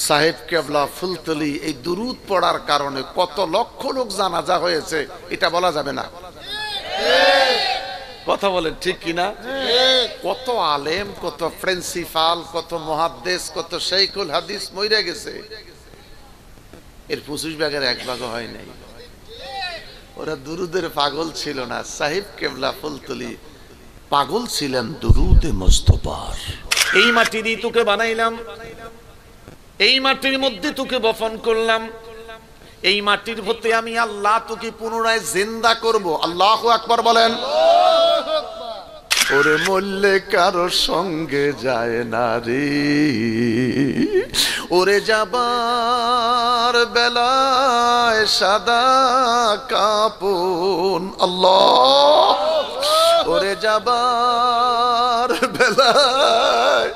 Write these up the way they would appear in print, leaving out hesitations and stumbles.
সাহেব কেবলা ফুলতলি এই দুরূদ পড়ার কারণে কত লক্ষ লোক জানাজা হয়েছে এটা বলা যাবে না। কথা বলেন ঠিক কিনা? কত আলেম, কত প্রিন্সিপাল, কত মুহাদ্দিস, কত শাইখুল হাদিস মইরা গেছে, এর 25 ভাগের 1 ভাগ হয় নাই। ওরা দুরুদের পাগল ছিল না, সাহেব কেবলা ফুলতলি পাগল ছিলেন দুরুদে মুস্তাফার। এই মাটি দিয়ে তোকে বানাইলাম, এই মাটির মধ্যে তোকে বপন করলাম, এই মাটির মধ্যে আমি আল্লাহ তোকে পুনরায় জিন্দা করব। আল্লাহু আকবার বলেন। ওরে মরলে কারো সঙ্গে যায় না রে, ওরে যাবার বেলায় সাদা কাপন। আল্লাহ, ওরে যাবার বেলায়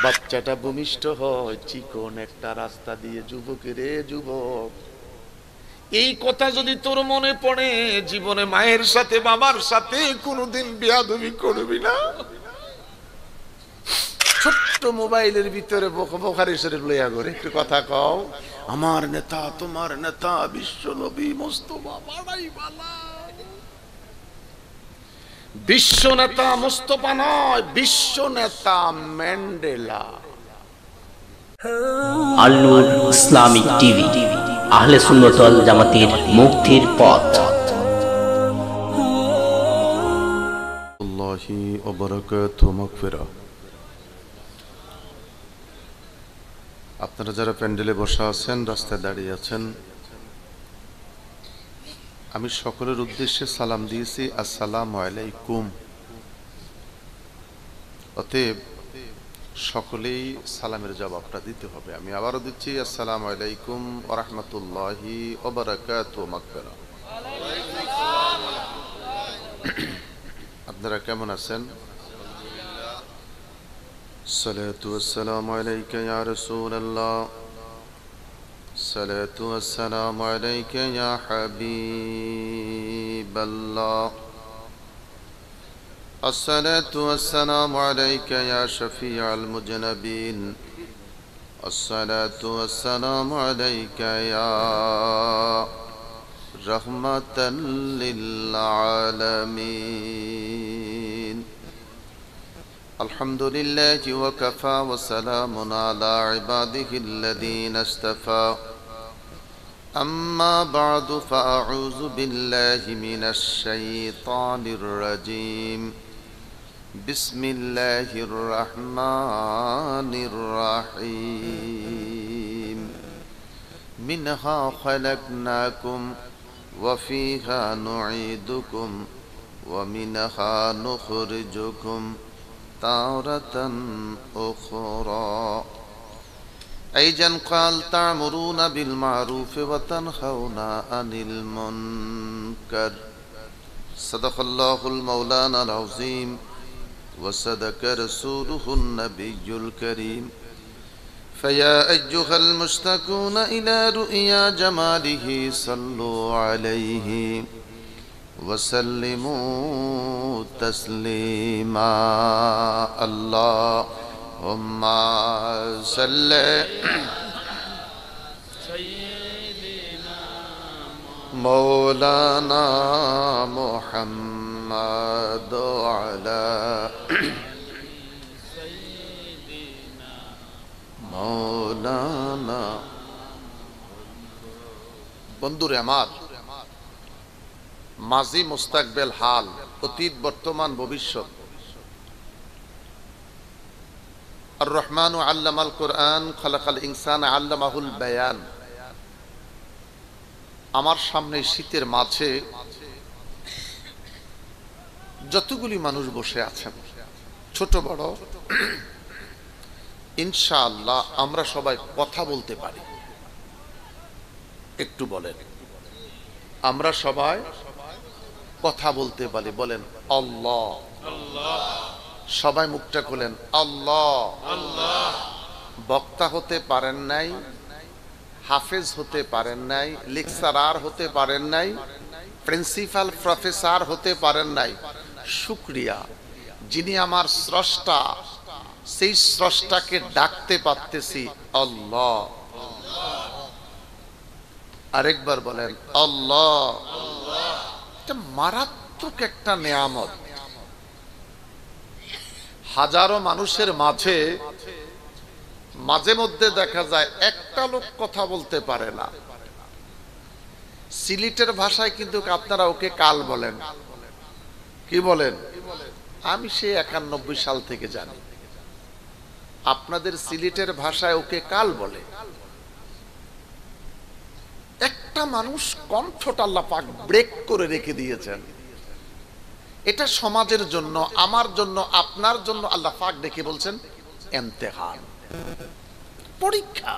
বাচ্চাটা ভূমিষ্ঠ হয় চিকন একটা রাস্তা দিয়ে। যুবকের যুবক, এই কথা যদি তোর মনে পড়ে, জীবনে মায়ের সাথে বাবার সাথে কোনোদিন বেয়াদবি করবি না। ছোট্ট মোবাইলের ভিতরে বুখারী শরীফ লইয়া করে একটু কথা কও, আমার নেতা তোমার নেতা বিশ্ব নবী মুস্তাফা বাড়াই বালা। বিশ্ব নেতা মুস্তাফা নয়, বিশ্ব নেতা ম্যান্ডেলা। আল নূর ইসলামিক টিভি, আহলে সুন্নাত ওয়াল জামাতের মুক্তির পথ। আল্লাহি ওয়া বারাকাতুহু মাগফিরা। আপনারা যারা প্যান্ডেলে বসা আছেন, রাস্তায় দাঁড়িয়ে আছেন, আমি সকলের উদ্দেশ্যে সালাম দিয়েছি, আসসালামু আলাইকুম। অতএব সকলেই সালামের জবাবটা দিতে হবে। আমি আবারও দিচ্ছি, আসসালামু আলাইকুম ওয়া রাহমাতুল্লাহি ওয়া বারাকাতুহু মাগফিরা। আপনারা কেমন আছেন? সালাতু ওয়াসসালামু আলাইকা ইয়া রাসূলুল্লাহ, সালাতু ওয়াসসালামু আলাইকা ইয়া হাবিবাল্লাহ, আসসালাতু ওয়াসসালামু আলাইকা ইয়া শাফিউল মুজনাবিন, আসসালাতু ওয়াসসালামু আলাইকা ইয়া রাহমাতাল লিল আলামিন। আলহামদুলিল্লাহি ওয়া কাফা ওয়া সালামুন আলা ইবাদিহিল্লাযীনা ইসতাফা। أما بعد فأعوذ بالله من الشيطان الرجيم. بسم الله الرحمن الرحيم. منها خلقناكم وفيها نعيدكم ومنها نخرجكم تارة أخرى. أيضا قال تأمرون بالمعروف وتنهون عن المنكر. صدق الله المولانا العظيم وصدق رسوله النبي الكريم. فيا أيها المشتاقون إلى رؤيا جماله صلوا عليه وسلموا تسليما. اللهم صل مولانا محمد وعلى مولانا। বন্ধুরে আমার, মাজি মুস্তাকবেল হাল, অতীত বর্তমান ভবিষ্যৎ, আর রহমানু আল্লামাল কোরআন খালাকাল ইনসান আল্লামাহুল বায়ান। আমার সামনে শীতের মাঝে যতগুলি মানুষ বসে আছেন, ছোট বড়, ইনশাআল্লাহ আমরা সবাই কথা বলতে পারি। একটু বলেন, আমরা সবাই কথা বলতে পারি। বলেন আল্লাহ। সবাই মুখটা খুলেন, আল্লাহ। বক্তা হতে পারেন নাই, হাফেজ হতে পারেন নাই, লেকচারার হতে পারেন নাই, প্রিন্সিপাল প্রফেসর হতে পারেন নাই। শুকরিয়া, যিনি আমার স্রষ্টা, সেই স্রষ্টাকে ডাকতে পারতেছি আল্লাহ। আরেকবার বলেন আল্লাহ। এটা মারাত্মক একটা নিয়ামত। হাজারো মানুষের মাঝে মাঝে মধ্যে দেখা যায় একটা লোক কথা বলতে পারে না। সিলেটের ভাষায় কিন্তু আপনারা ওকে কাল বলেন। কি বলেন? আমি সেই 91 সাল থেকে জানি। আপনাদের সিলেটের ভাষায় ওকে কাল বলে। একটা মানুষ কণ্ঠটা আল্লাহ পাক ব্রেক করে রেখে দিয়েছেন। এটা সমাজের জন্য, আমার জন্য, আপনার জন্য আল্লাহ পাক ডেকে বলছেন ইমতিহান, পরীক্ষা।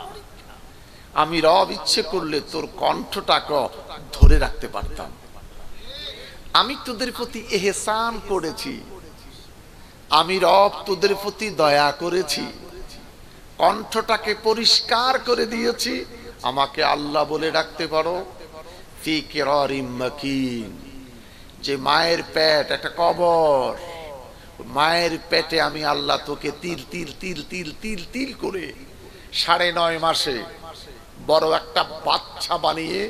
আমি রব ইচ্ছে করলে তোর কণ্ঠটাকে ধরে রাখতে পারতাম। আমি তোদের প্রতি ইহসান করেছি, আমি রব তোদের প্রতি দয়া করেছি, কণ্ঠটাকে পরিষ্কার করে দিয়েছি। আমাকে আল্লাহ বলে ডাকতে পারো। ফি কিরারিম মাকিন, যে মায়ের পেট একটা কবর, মায়ের পেটে আমি আল্লাহ তোকে তিল তিল তিল তিল তিল তিল করে 9.5 মাসে বড় একটা বাচ্চা বানিয়ে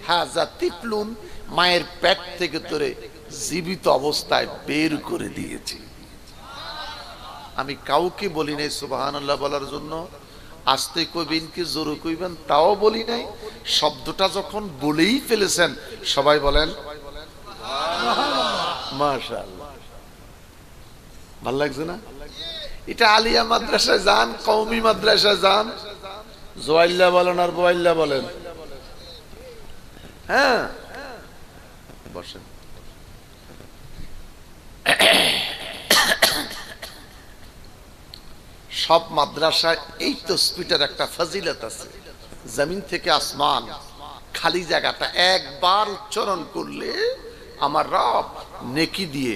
হাজা তিপলুন মায়ের পেট থেকে তোরে জীবিত অবস্থায় বের করে দিয়েছি। আমি কাউকে বলি নাই সুবহানাল্লাহ বলার জন্য। আস্তে কইবেন কি জোরে কইবেন তাও বলি নাই। শব্দটা যখন বলেই ফেলেছেন সবাই বলেন মাশাআল্লাহ। ভালো লাগছে না? এটা আলিয়া মাদ্রাসায় যান, কওমি মাদ্রাসায় যান, জোয়াইল্লা বলেন আর বোয়াইল্লা বলেন, হ্যাঁ বসেন। সব মাদ্রাসায় এই তাসবিহটার একটা ফজিলত আছে। জমিন থেকে আসমান খালি জায়গাটা একবার উচ্চারণ করলে আমার রব নেকি দিয়ে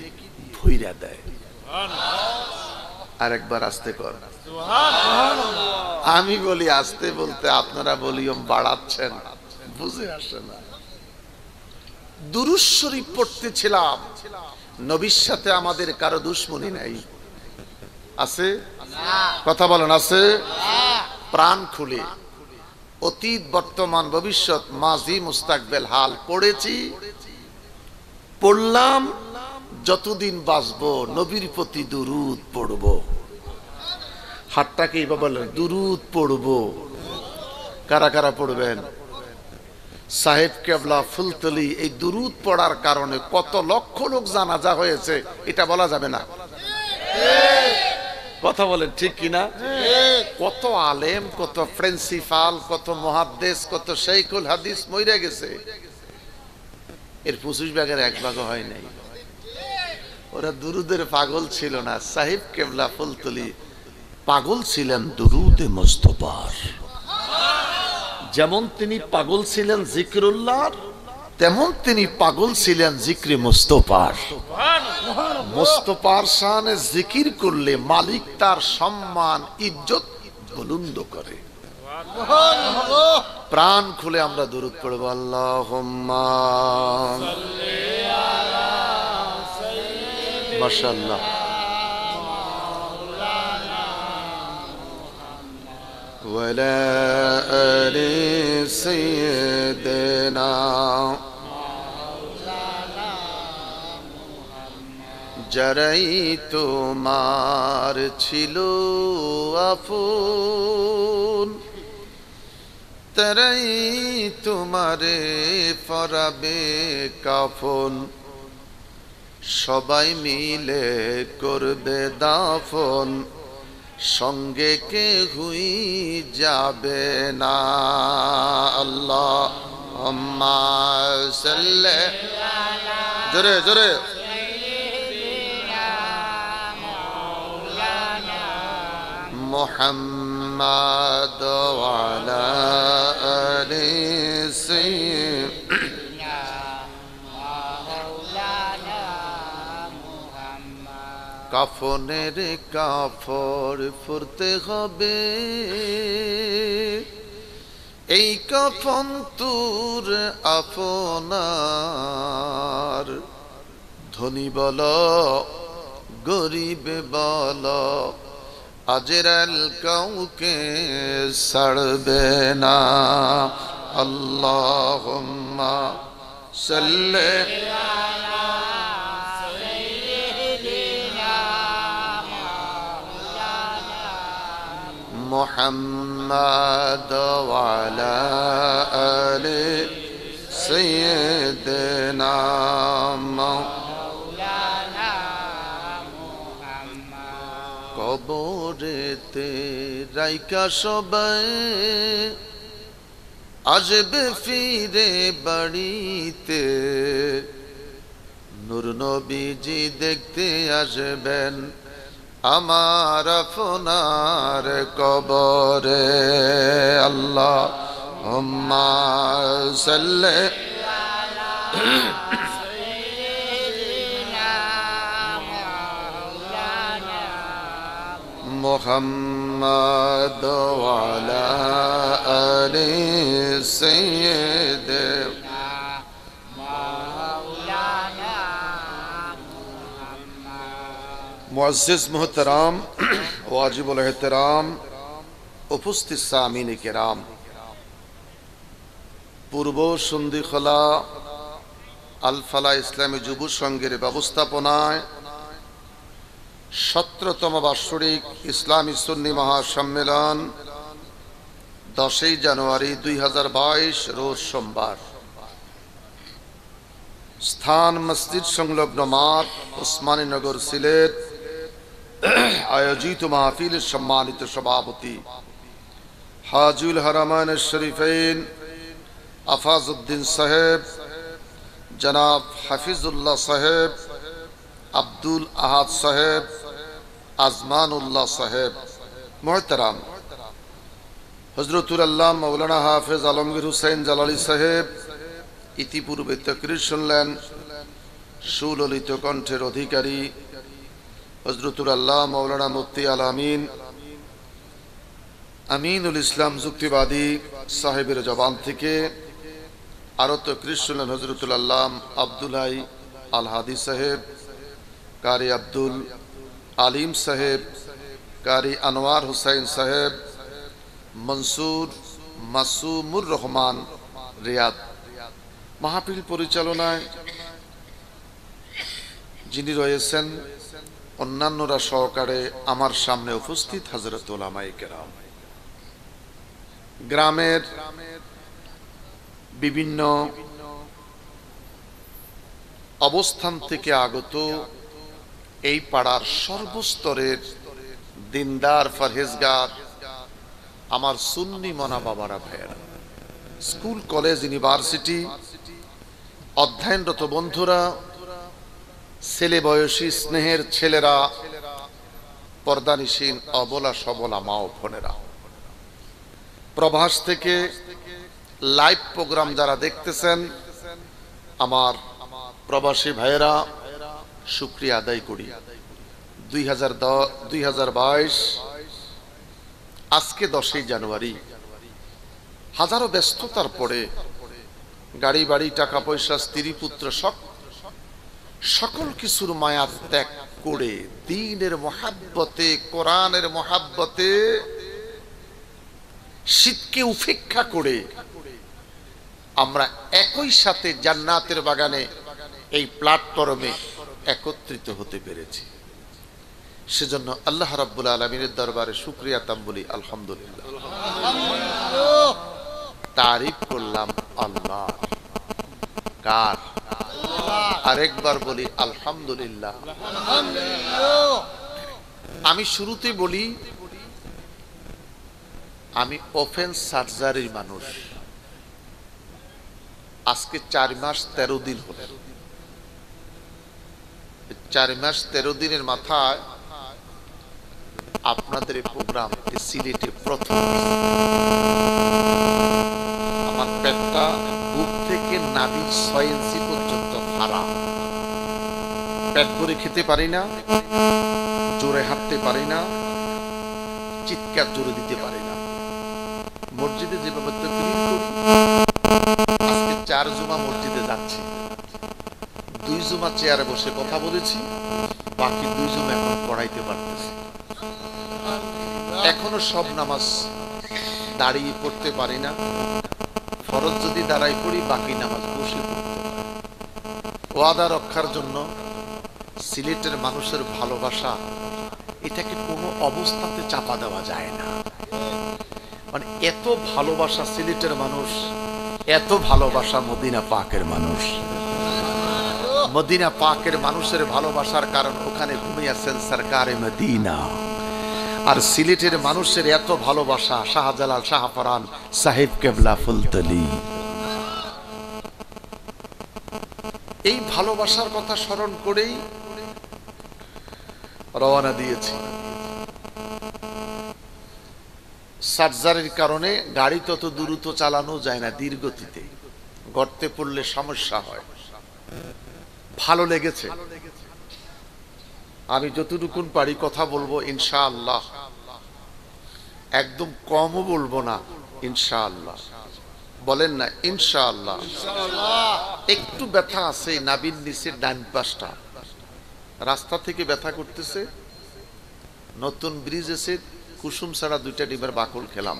ভইরা দেয়। আরেকবার আস্তে কর। আমি বলি আস্তে বলতে, আপনারা ভলিউম বাড়াচ্ছেন, বুঝে আসে না। দুরূদ শরীফ পড়তেছিলাম। নবীর সাথে আমাদের কারো দুশমনি নাই, আছে? কথা বলেন আছে? প্রাণ খুলে অতীত বর্তমান ভবিষ্যৎ মাজি মুস্তাকবেল হাল পড়েছি, পড়লাম। যতদিন বাঁচবো নবীর প্রতি দুরূদ পড়ব। হাতটাকে এইভাবে বলেন দুরূদ পড়ব। কারা কারা পড়বেন? সাহেব কেবলা ফুলতলি এই দুরূদ পড়ার কারণে কত লক্ষ লোক জানাজা হয়েছে এটা বলা যাবে না। কথা বলেন ঠিক কিনা? কত আলেম, কত প্রিন্সিপাল, কত মুহাদ্দিস, কত শাইখুল হাদিস মইরা গেছে, এর 25 ভাগের 1 ভাগ হয় নাই। ওরা দুরুদের পাগল ছিল না। সাহেব কেবলা ফুলতলি পাগল ছিলেন দুরুদে মুস্তাফার। যেমন তিনি পাগল ছিলেন জিকরুল্লাহর, তেমন তিনি পাগল ছিলেন জিক্রে মুস্তাফার। মুস্তাফার শানে জিকির করলে মালিক তার সম্মান ইজ্জত বুলন্দ করে। প্রাণ খুলে আমরা দুরূদ পড়ব। আল্লাহুম্মা সাল্লি আলা সাইয়্যিদিনা মাশাআল্লাহ ওয়া লা আলি সাইয়্যিদিনা যারাই তোমার ছিল আপন, তারাই তোমারে পরাবে কাফন। সবাই মিলে করবে দাফন, সঙ্গে কেউই যাবে না। আল্লাহুম্মা সাল্লি জোরে জোরে মুহাম্মাদ ওয়া আলা আলি সাইয়্যিদিনা মাওলানা মুহাম্মদ। কাফনের কাফর পরতে হবে, এই কাফন তোর আপনার। ধনী বল গরিব বল अजरल कौके सड़बेना अल्लाहुम्मा सल्ले मुहम्मद वाला आले सय्यदना কবরেতে রাইকা সবাই আসবে ফিরে বাড়িতে নূর নবীজি দেখতে আসবেন আমার আপনার কবরে আল্লাহুম্মা সাল্লি मुहम्मद वाला आले सय्यदना मुअज़्ज़िज़ मोहतरम वाजिबुल एहतराम उपस्थित सामीन किराम পূর্ব সন্ধিখোলা আল ফালা ইসলামী যুব সংঘের ব্যবস্থাপনায় 17তম বার্ষিক ইসলামী সুন্নি মহাসম্মেলন 10 জানুয়ারি 2022 রোজ সোমবার স্থান মসজিদ সংলগ্ন মাঠ ওসমানীনগর সিলেট আয়োজিত মাহফিলের সম্মানিত সভাপতি হাজুল হারামাইন শরীফাইন আফাজউদ্দিন সাহেব জনাব হাফিজুল্লাহ সাহেব আব্দুল আহাদ সাহেব আজমানুল্লাহ সাহেব মোহতারাম হযরতুল আল্লামা মাওলানা হাফেজ আলমগীর হুসাইন জালালী সাহেব ইতিপূর্বে তাকরীর শুনলেন সুললিত কণ্ঠের অধিকারী হযরতুল আল্লামা মাওলানা মুফতি আল আমিন আমিনুল ইসলাম যুক্তিবাদী সাহেবের জবান থেকে আরো তাকরীর শুনলেন হযরতুল আল্লামা আব্দুলাই আল হাদি সাহেব কারি আব্দুল আলিম সাহেব কারি আনোয়ার হুসাইন সাহেব মনসুর মাসুমুর রহমান রিয়াদ মাহফিল পরিচালনায় যিনি রয়েছেন অন্যান্যরা সহকারে আমার সামনে উপস্থিত হযরত উলামায়ে কেরাম গ্রামের বিভিন্ন অবস্থান থেকে আগত এই পাড়ার সর্বস্তরের দিনদার ফরহেজগার আমার সুন্নি মনা বাবারা ভাইয়েরা স্কুল কলেজ ইউনিভার্সিটি অধ্যয়নরত বন্ধুরা ছেলে বয়সী স্নেহের ছেলেরা পর্দানিসীন অবলা সবলা মা ও বোনেরা প্রবাস থেকে লাইভ প্রোগ্রাম যারা দেখতেছেন আমার প্রবাসী ভাইয়েরা শুকরিয়া আদায় করি 2022 আজকে 10 জানুয়ারি হাজারো ব্যস্ততার পরে গাড়ি বাড়ি টাকা পয়সা স্ত্রী পুত্র সকল কিছুর মায়া ত্যাগ করে দ্বীনের মহাব্বতে কোরআনের মহাব্বতে শীতকে উপেক্ষা করে আমরা একই সাথে জান্নাতের বাগানে এই প্ল্যাটফর্মে একত্রিত হতে পেরেছি সেজন্য আল্লাহ রাব্বুল আলামিনের দরবারে শুকরিয়া তাম বলি আলহামদুলিল্লাহ তারিফ করলাম আল্লাহ কার আরেকবার বলি আলহামদুলিল্লাহ আমি শুরুতে বলি আমি ওপেন সার্জারির মানুষ আজকে 4 মাস 13 দিন হলো 4 মাস 13 দিনের মাথায় আপনাদের এই প্রোগ্রাম সিলেটে প্রথম আমার পেটটা বুক থেকে নাভির 6 ইঞ্চি পর্যন্ত ফাড়া পেট ভরে খেতে পারি না জোরে হাঁটতে পারি না চিৎকার জোরে দিতে পারি না মসজিদে যেভাবে তাকবীর করি আজকে 4 জুমা মসজিদে যাচ্ছি 2 জুমা চেয়ারে বসে কথা বলেছি বাকি 2 জুমা এখন পড়াইতে পারতেছি এখনো সব নামাজ দাঁড়িয়ে পড়তে পারি না, ফরজ যদি দাঁড়াই পড়ি বাকি নামাজ বসে পড়তে পারি। ওয়াদা রক্ষার জন্য সিলেটের মানুষের ভালোবাসা এটাকে কোনো অবস্থাতে চাপা দেওয়া যায় না। মানে এত ভালোবাসা সিলেটের মানুষ, এত ভালোবাসা মদিনা পাকের মানুষ। মদিনা পাকের মানুষের ভালোবাসার কারণ ওখানে ঘুমিয়েছেন সরকারে মদিনা। আর সিলেটের মানুষের এত ভালোবাসা শাহজালাল শাহফরান সাহেব কেবলা ফুলতলি। এই ভালোবাসার কথা স্মরণ করেই রওনা দিয়েছি। সার্জারির কারণে গাড়ি তত দ্রুত চালানো যায় না, ধীর গতিতে, গর্তে পড়লে সমস্যা হয়। ভালো লেগেছে, আমি যতটুকু পারি কথা বলবো ইনশাআল্লাহ, একদম কমও বলবো না ইনশাআল্লাহ। বলেন না ইনশাআল্লাহ। একটু ব্যথা আছে নাভির নিচের ডান পাশটা, রাস্তা থেকে ব্যথা করতেছে। নতুন ব্রিজ এসে কুসুম ছাড়া 2টা ডিমের বাকল খেলাম,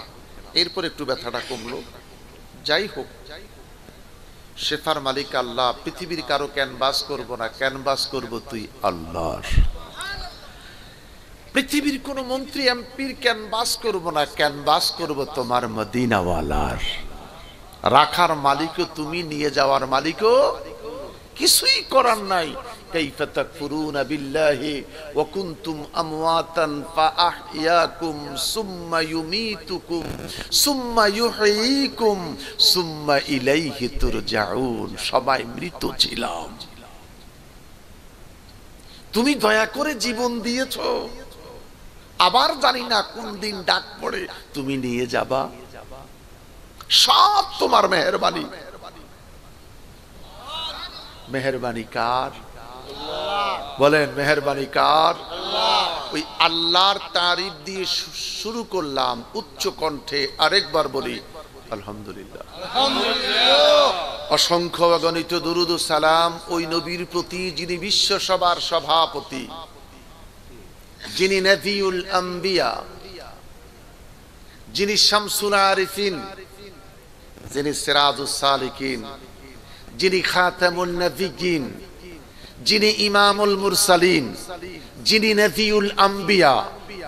এরপর একটু ব্যথাটা কমলো। যাই হোক, শেফার মালিক আল্লাহ। পৃথিবীর কারো ক্যানভাস করব না, ক্যানভাস করব তুই আল্লাহর। পৃথিবীর কোন মন্ত্রী এমপির ক্যানভাস করব না, ক্যানভাস করব তোমার মদিনাওয়ালার। রাখার মালিকও তুমি, নিয়ে যাওয়ার মালিকও, কিছুই করার নাই। কাইফা তাকফুরুনা বিল্লাহি ওয়া কুনতুম আমওয়াতান ফাআহইয়াকুম সুম্মা ইউমীতুকুম সুম্মা ইউহয়ীকুম সুম্মা ইলাইহি তুরজাউন। সবাই মৃত ছিলাম, তুমি দয়া করে জীবন দিয়েছো, আবার জানি না কোন দিন ডাক পড়ে তুমি নিয়ে যাবা। সব তোমার মেহেরবানি। মেহেরবানি কার? বলেন মেহেরবানি কার? ওই আল্লাহর তারিফ দিয়ে শুরু করলাম উচ্চ কণ্ঠে। আরেকবার বলি আলহামদুলিল্লাহ। অসংখ্য অগণিত দুরুদ ও সালাম ওই নবীর প্রতি যিনি বিশ্ব সভার সভাপতি, যিনি নবিউল আম্বিয়া, যিনি শামসুল আরিফিন, যিনি সিরাজুস সালিকিন, যিনি খাতামুন নবিয়্যিন, যিনি ইমামুল মুরসালিন, যিনি নবিউল আম্বিয়া,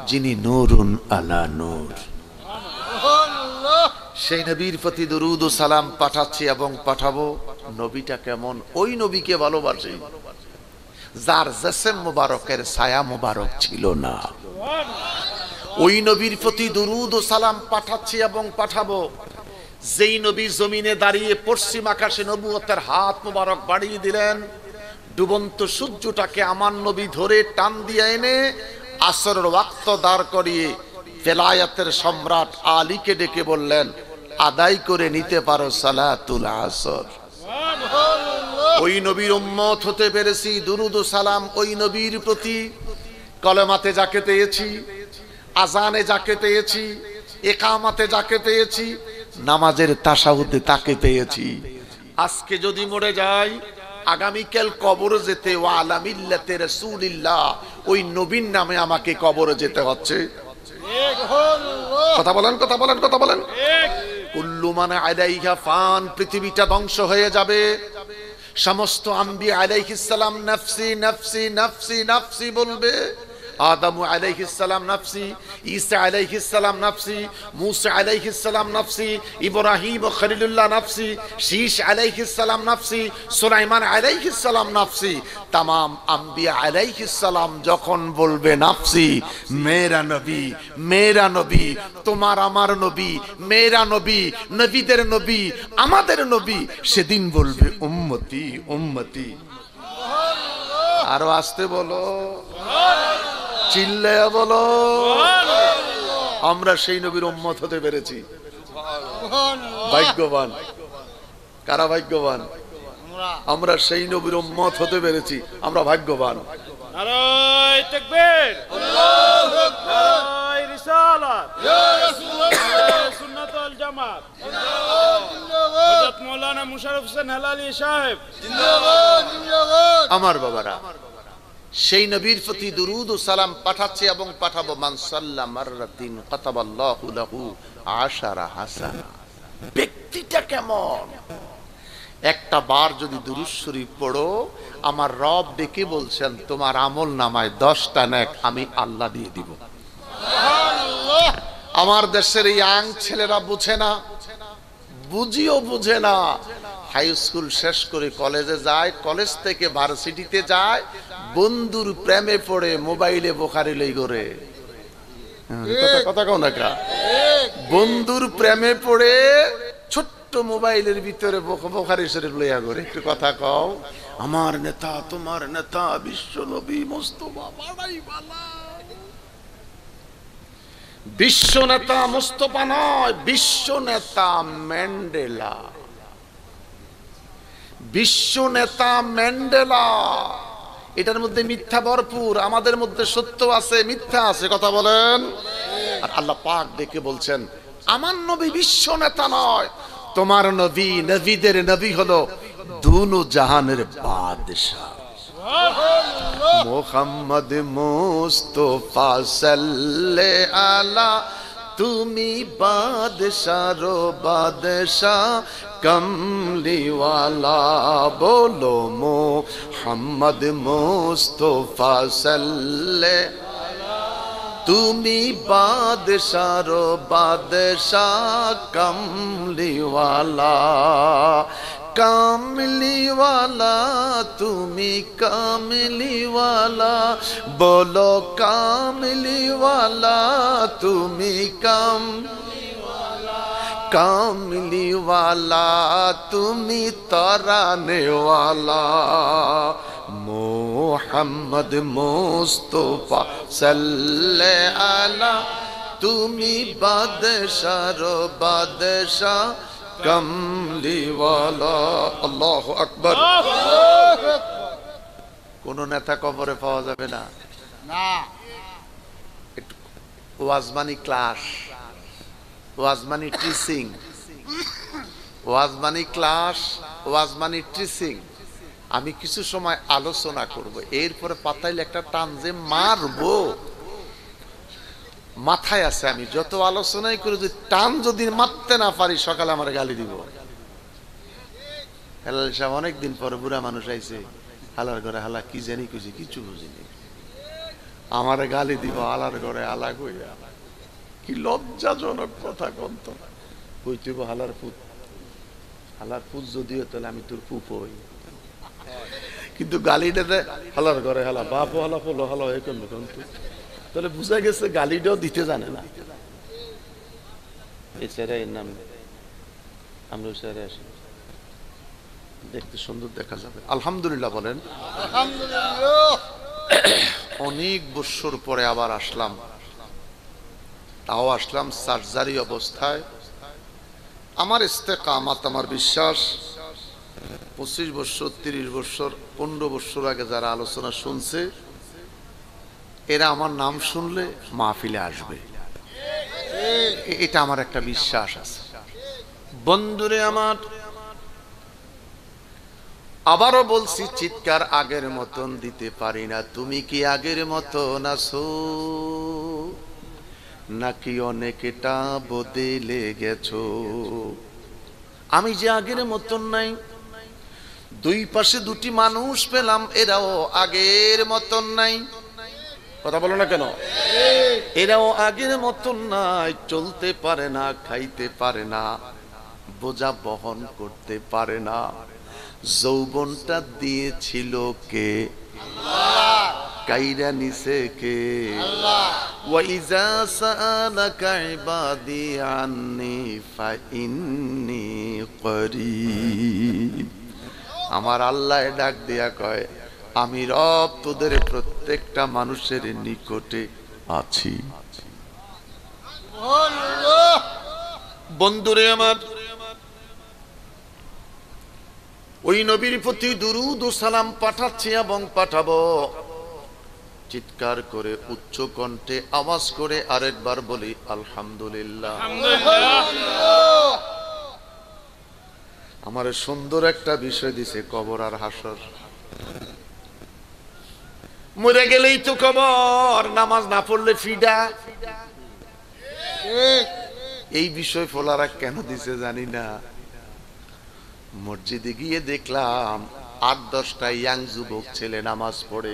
যিনি নূরুন আলা নূর। সেই নবীর প্রতি দরুদ ও সালাম পাঠাচ্ছি এবং পাঠাবো। নবীটা কেমন? ওই নবীকে ভালোবাসি যার জিসম মুবারকের ছায়া মুবারক ছিল না। ওই নবীর প্রতি দরুদ ও সালাম পাঠাচ্ছি এবং পাঠাবো যেই নবী জমিনে দাঁড়িয়ে পশ্চিম আকাশে নবুয়তের হাত মুবারক বাড়িয়ে দিলেন। ডুবন্ত সূর্যটাকে আমার নবী ধরে টান দিয়ে এনে আসরের ওয়াক্ত দাঁড় করিয়ে বেলায়েতের সম্রাট আলীকে ডেকে বললেন, আদায় করে নিতে পারো সালাতুল আসর। ওই নবীর উম্মত হতে পেরেছি। দুরুদ ও সালাম ওই নবীর প্রতি। কলেমাতে যাকে পেয়েছি, আজানে যাকে পেয়েছি, একামাতে যাকে পেয়েছি, নামাজের তাশাহুদে তাকে পেয়েছি। আজকে যদি মরে যাই, আগামীকাল কবরে যেতে ওয়ালা মিল্লাতে রাসূলিল্লাহ ওই নবীর নামে আমাকে কবরে যেতে হচ্ছে। কথা বলেন, কথা বলেন, কথা বলেন। কুল্লু মান আলাইহা ফান, পৃথিবীটা ধ্বংস হয়ে যাবে। সমস্ত আম্বিয়া আলাইহিস সালাম নফসি নফসি নফসি নফসি বলবে। আদম আলাইহিস সালাম নফসি, ঈসা আলাইহিস সালাম নফসি, মূসা আলাইহিস সালাম নফসি, ইব্রাহিম ও খলিলুল্লাহ নফসি, শীশ আলাইহিস সালাম নফসি, সুলাইমান আলাইহিস সালাম নফসি। तमाम আম্বিয়া আলাইহিস সালাম যখন বলবে নফসি, মেরা নবী, মেরা নবী, তোমার আমার নবী, মেরা নবী, নবীদের নবী, আমাদের নবী, সেদিন বলবে উম্মতি উম্মতি। আরো আসতে বলো, চিল্লায়া বলো। আমরা সেই নবীর উম্মত হতে পেরেছি। ভাগ্যবান কারা? ভাগ্যবান আমরা সেই নবীর উম্মত হতে পেরেছি। আমরা ভাগ্যবান। নারায়ে তাকবীর, আল্লাহু আকবার, নারায়ে রিসালাত, ইয়া রাসূলুল্লাহ, সুন্নাত ওয়াল জামাত জিন্দাবাদ, জিন্দাবাদ, হযরত মাওলানা মুশাররফ হোসেন হেলালি সাহেব জিন্দাবাদ, জিন্দাবাদ। আমার বাবারা, সেই নবীর প্রতি দুরুদ ও সালাম পাঠাচ্ছি এবং পাঠাবো। মান সাল্লা মাররাতিন কাতাবাল্লাহু লাহু আশারা হাসানা। ব্যক্তিটা কেমন? একটা বার যদি দুরূদ শরীফ পড়ো, আমার রব ডেকে বলছেন তোমার আমল নামায় 10টা নেক আমি আল্লাহ দিয়ে দিব। সুবহানাল্লাহ। আমার দেশের এই ইয়াং ছেলেরা বুঝে না, বুঝিও বুঝে না। হাই স্কুল শেষ করে কলেজে যায়, কলেজ থেকে ভার্সিটিতে যায়, বন্ধুর প্রেমে পড়ে মোবাইলে বোখারি লই করে। কথা কও না কা? বন্ধুর প্রেমে পড়ে ছোট্ট মোবাইলের ভিতরে বোখারি শরীফ লইয়া করে। একটু কথা কও। আমার নেতা, তোমার নেতা বিশ্ব নবী মুস্তাফা বাড়াই বালা। বিশ্ব নেতা মুস্তাফা নয়, বিশ্ব নেতা ম্যান্ডেলা। বিশ্ব নেতা ম্যান্ডেলা। এটার মধ্যে মিথ্যা ভরপুর, আমাদের মধ্যে সত্য আছে, মিথ্যা আছে। কথা বলেন। আর আল্লাহ পাক দেখে বলছেন আমার নবী বিশ্ব নেতা নয়, তোমার নবী নবীদের নবী হলো দুনো জাহানের বাদশা মুহাম্মদ মুস্তাফা সাল্লাল্লাহু আলা। তুমি বাদশারো বাদশা কমলিওয়ালা, বলো মুহাম্মদ মুস্তাফা সাল্লাল্লাহু। তুমি বাদশারো বাদশা কমলিওয়ালা, কামলিওয়ালা তুমি কামলিওয়ালা, বলো কামলিওয়ালা তুমি কামলিওয়ালা, তুমি তরানেওয়ালা। মুহাম্মদ মুস্তাফা সাল্লাল্লাহু আলা, তুমি বাদশার বাদশা কামলিওয়ালা। আল্লাহু আকবার। কোন নেতা কবরে পাওয়া যাবে না। ওয়াজ মানি ক্লাস, ওয়াজ মানি টিচিং, ওয়াজ মানি ক্লাস, ওয়াজ মানি টিচিং। আমি কিছু সময় আলোচনা করব, এরপরে পাতাইলে একটা টান যে মারবো মাথায় আছে। আমি যত আলোচনাই করি, যদি টান যদি মারতে না পারি সকালে আমার গালি দিব। হেলাল সাহেব অনেকদিন পরে বুড়া মানুষ আইছে, হালার ঘরে হালা কি জানি কইছে কিছু বুঝিনি, আমার গালি দিব হালার ঘরে হালা কইয়া। কি লজ্জাজনক কথা কন্ত। কইতে হালার পুত, হালার পুত যদিও তাহলে আমি তোর পুপ হই, কিন্তু গালিটা দে হালার ঘরে হালা বাপ হালা ফলো হালা এ করলো কিন্তু, তাহলে বুঝা গেছে গালিটাও দিতে জানে না। এই ছেড়ে এর নাম আমরা ছেড়ে আসি, দেখতে সুন্দর দেখা যাবে। আলহামদুলিল্লাহ বলেন। আলহামদুলিল্লাহ। অনেক বছর পরে আবার আসলাম, তাও আসলাম সার্জারি অবস্থায়। আমার ইস্তেকামাত, আমার বিশ্বাস 25 বছর 30 বছর 15 বছর আগে যারা আলোচনা শুনছে, এরা আমার নাম শুনলে মাহফিলে আসবে, এটা আমার একটা বিশ্বাস আছে। বন্ধুরে আমার, আবারও বলছি, চিৎকার আগের মতন দিতে পারি না। তুমি কি আগের মতন আছো নাকি অনেকটা বদলে গেছো? আমি যে আগের মতন নাই। দুই পাশে দুটি মানুষ পেলাম, এরাও আগের মতন নাই। কথা বলো না কেন? এরাও আগের মতন নাই, চলতে পারে না, খাইতে পারে না, বোঝা বহন করতে পারে না। যৌবনটা দিয়েছিল কে? আল্লাহ। কাইরা নিছে কে? আল্লাহ। ওয়াইজা সাআলাকা ইবাদি আন্নি ফাইন্নী করিব। আমার আল্লাহ ডাক দিয়া কয়, আমি রব তোদের প্রত্যেকটা মানুষের নিকটে আছি। বন্ধুরে আমার, ওই নবীর প্রতি দুরূদ ও সালাম পাঠাচ্ছি এবং পাঠাবো। চিৎকার করে উচ্চ কণ্ঠে আওয়াজ করে আরেকবার বলি আলহামদুলিল্লাহ। আমার সুন্দর একটা বিষয় দিছে, কবর আর হাসর। মরে গেলেই তো কবর, নামাজ না পড়লে ফিডা। এই বিষয় ফলারা কেন দিছে জানি না। মসজিদে গিয়ে দেখলাম 8-10টা ইয়াং যুবক ছেলে নামাজ পড়ে।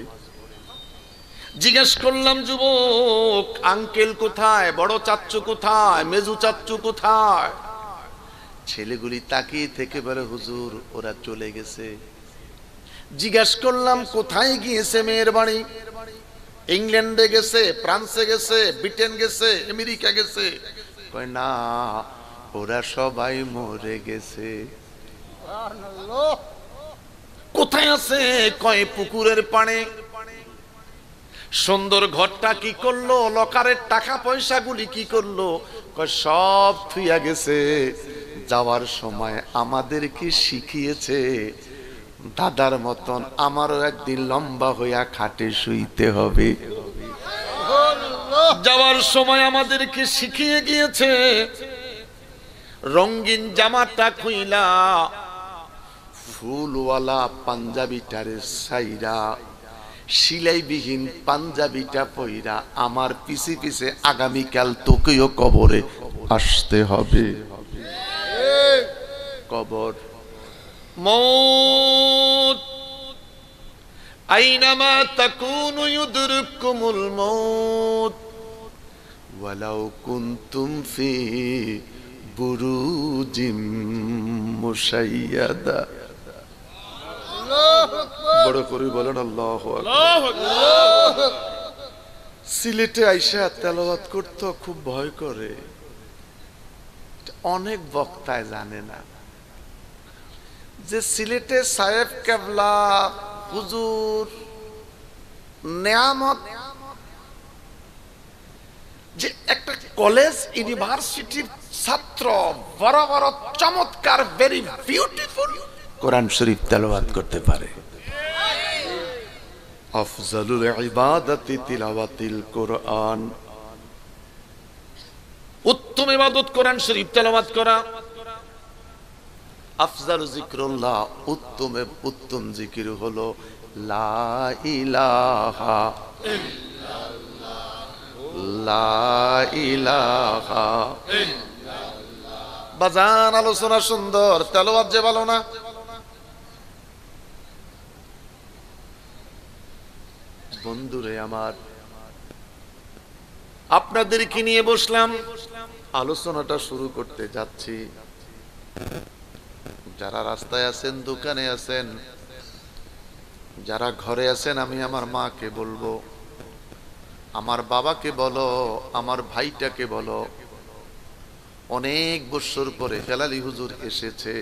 জিজ্ঞেস করলাম, যুবক আঙ্কেল কোথায়, বড় চাচ্চু কোথায়, মেজু চাচ্চু কোথায়? ছেলেগুলি তাকিয়ে থেকে বলে, হুজুর ওরা চলে গেছে। জিজ্ঞাসা করলাম, কোথায় গিয়েছে মেয়ের বাড়ি? ইংল্যান্ডে গেছে, ফ্রান্সে গেছে, ব্রিটেন গেছে, আমেরিকা গেছে। কয় না, ওরা সবাই মরে গেছে। কোথায় আছে? কয় পুকুরের পাড়ে। সুন্দর ঘরটা কি করলো, লকারের টাকা পয়সা গুলি কি করলো? কয় সব থুইয়া গেছে। যাওয়ার সময় আমাদেরকে শিখিয়েছে, দাদার মতন আমারও একদিন লম্বা হইয়া খাটে শুইতে হবে। যাওয়ার সময় আমাদেরকে শিখিয়ে গিয়েছে, রঙিন জামাটা খুইলা ফুলওয়ালা পাঞ্জাবিটারে সাইরা সিলাইবিহীন পাঞ্জাবিটা পইরা আমার পিছে পিছে আগামীকাল তোকেও কবরে আসতে হবে। কবর মউত, আইনামা তাকুনু ইউদরিকুমুল মউত ওয়ালাউ কুনতুম ফি বুরুজিম মুশাইয়াদা। বড় করে বলেন আল্লাহু আকবার। সিলেটে আইসা তেলাওয়াত করতে খুব ভয় করে, অনেক বক্তায় জানে না যে সিলেটে সাহেব কেবলা হুজুর নেয়ামত, যে একটা কলেজ ইউনিভার্সিটির ছাত্র, বড় বড় চমৎকার ভেরি বিউটিফুল কোরআন শরীফ তেলাওয়াত করতে পারে। আফজালুল ইবাদাতি তিলাওয়াতিল কোরআন, উত্তম ইবাদত কোরআন শরীফ তেলাওয়াত করা। আফজালু যিকরুল্লাহ, উত্তম জিকির হলো লা ইলাহা ইল্লাল্লাহ, লা ইলাহা ইল্লাল্লাহ। বাজান আলোচনা সুন্দর, তেলাওয়াত যে ভালো না। বন্ধুরে আমার, আপনাদেরকে নিয়ে বসলাম, আলোচনাটা শুরু করতে যাচ্ছি। যারা রাস্তায় আছেন, দোকানে আছেন, যারা ঘরে আছেন, আমি আমার মাকে বলবো, আমার বাবাকে বলো, আমার ভাইটাকে বলো, অনেক বছর পরে হেলালি হুজুর এসেছে।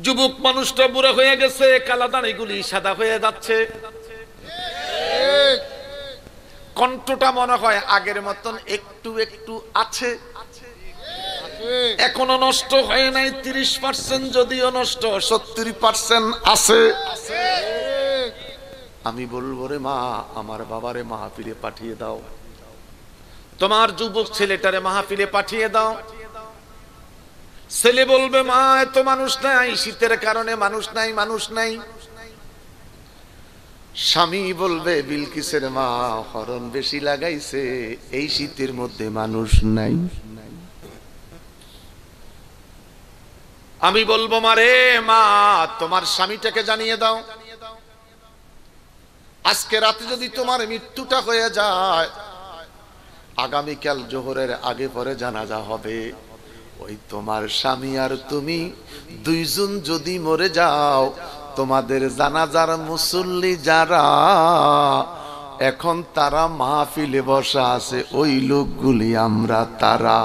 যুবক মানুষটা বুড়া হয়ে গেছে, কালা দাড়িগুলি সাদা হয়ে যাচ্ছে, কণ্ঠটা মনে হয় আগের মতন একটু একটু আছে, এখনো নষ্ট হয় নাই। 30% যদিও নষ্ট, 70% আছে। আমি বলবো, রে মা, আমার বাবারে মাহফিলে পাঠিয়ে দাও, তোমার যুবক ছেলেটারে মাহফিলে পাঠিয়ে দাও। ছেলে বলবে, মা এত মানুষ নাই, শীতের কারণে মানুষ নাই, মানুষ নাই। স্বামী বলবে, বিলকিসের মা হরণ বেশি লাগাইছে, এই শীতের মধ্যে মানুষ নাই। আমি বলবো, মারে মা, তোমার স্বামীটাকে জানিয়ে দাও, আজকে রাতে যদি তোমার মৃত্যুটা হয়ে যায়, আগামীকাল জোহরের আগে পরে জানাজা হবে। ওই তোমার স্বামী আর তুমি দুইজন যদি মরে যাও, তোমাদের জানাজার মুসল্লি যারা এখন তারা মাহফিলে বসা আছে, ওই লোকগুলি আমরা তারা।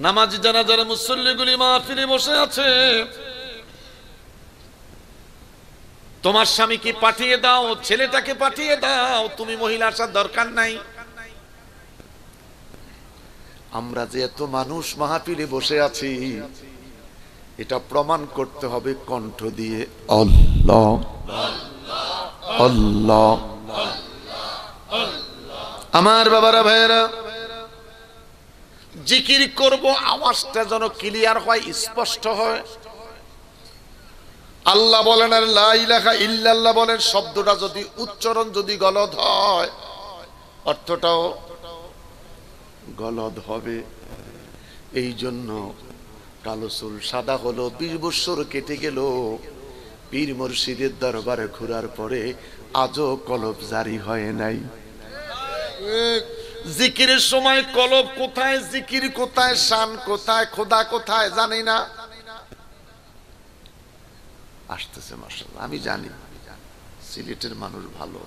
নামাজি জানাজার মুসল্লিগুলি মাহফিলে বসে আছে, তোমার স্বামীকে পাঠিয়ে দাও, ছেলেটাকে পাঠিয়ে দাও, তুমি মহিলা আসার দরকার নাই। আমরা যে এত মানুষ মাহফিলে বসে আছি, এটা প্রমাণ করতে হবে কণ্ঠ দিয়ে, আল্লাহ আল্লাহ। আমার বাবারা ভাইয়েরা, জিকির করব, আওয়াজটা যেন ক্লিয়ার হয়, স্পষ্ট হয়। আল্লাহ বলেন আর লা ইলাহা ইল্লাল্লাহ বলেন, শব্দটা যদি উচ্চারণ যদি গলদ হয় অর্থটাও গলদ হবে। এই জন্য কালো চুল সাদা হলো, 20 বছর কেটে গেল, পীর মুর্শিদের দরবারে ঘোরার পরে আজও কলব জারি হয় নাই। জিকিরের সময় কলব কোথায়, জিকির কোথায়, শান কোথায়, খোদা কোথায় জানি না। আসতেছে মাশাআল্লাহ, আমি জানি সিলেটের মানুষ ভালো।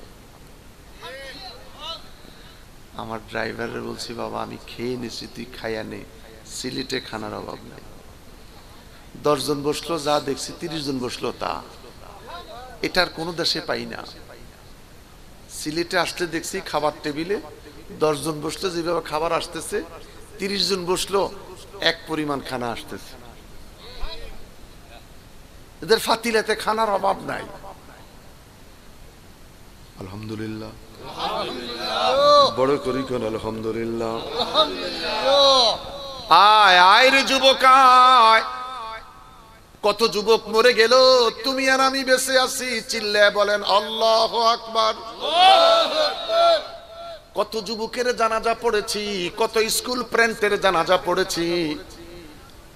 আমার ড্রাইভারের বলছি, বাবা আমি খেয়ে নিছি, তুই খাইয়া নে, সিলেটে খানার অভাব নাই। 10 জন বসলো, যা দেখছি 30 জন বসলো, তা এটার কোনো দেশে পাই না। সিলেটে আসলে দেখছি খাবার টেবিলে 10 জন বসলো, যেভাবে খাবার আসতেছে 30 জন বসলো, এক পরিমাণ খানা আসতেছে। এদের ফাতিলাতে খানার অভাব নাই। আলহামদুলিল্লাহ, বড় করি কোন আলহামদুলিল্লাহ। আয় আয় রে যুবক আয়, কত যুবক মরে গেল, তুমি আর আমি বেঁচে আছি, চিল্লায় বলেন আল্লাহু আকবার। কত যুবকের জানাজা পড়েছি, কত স্কুল প্রেন্টের জানাজা পড়েছি,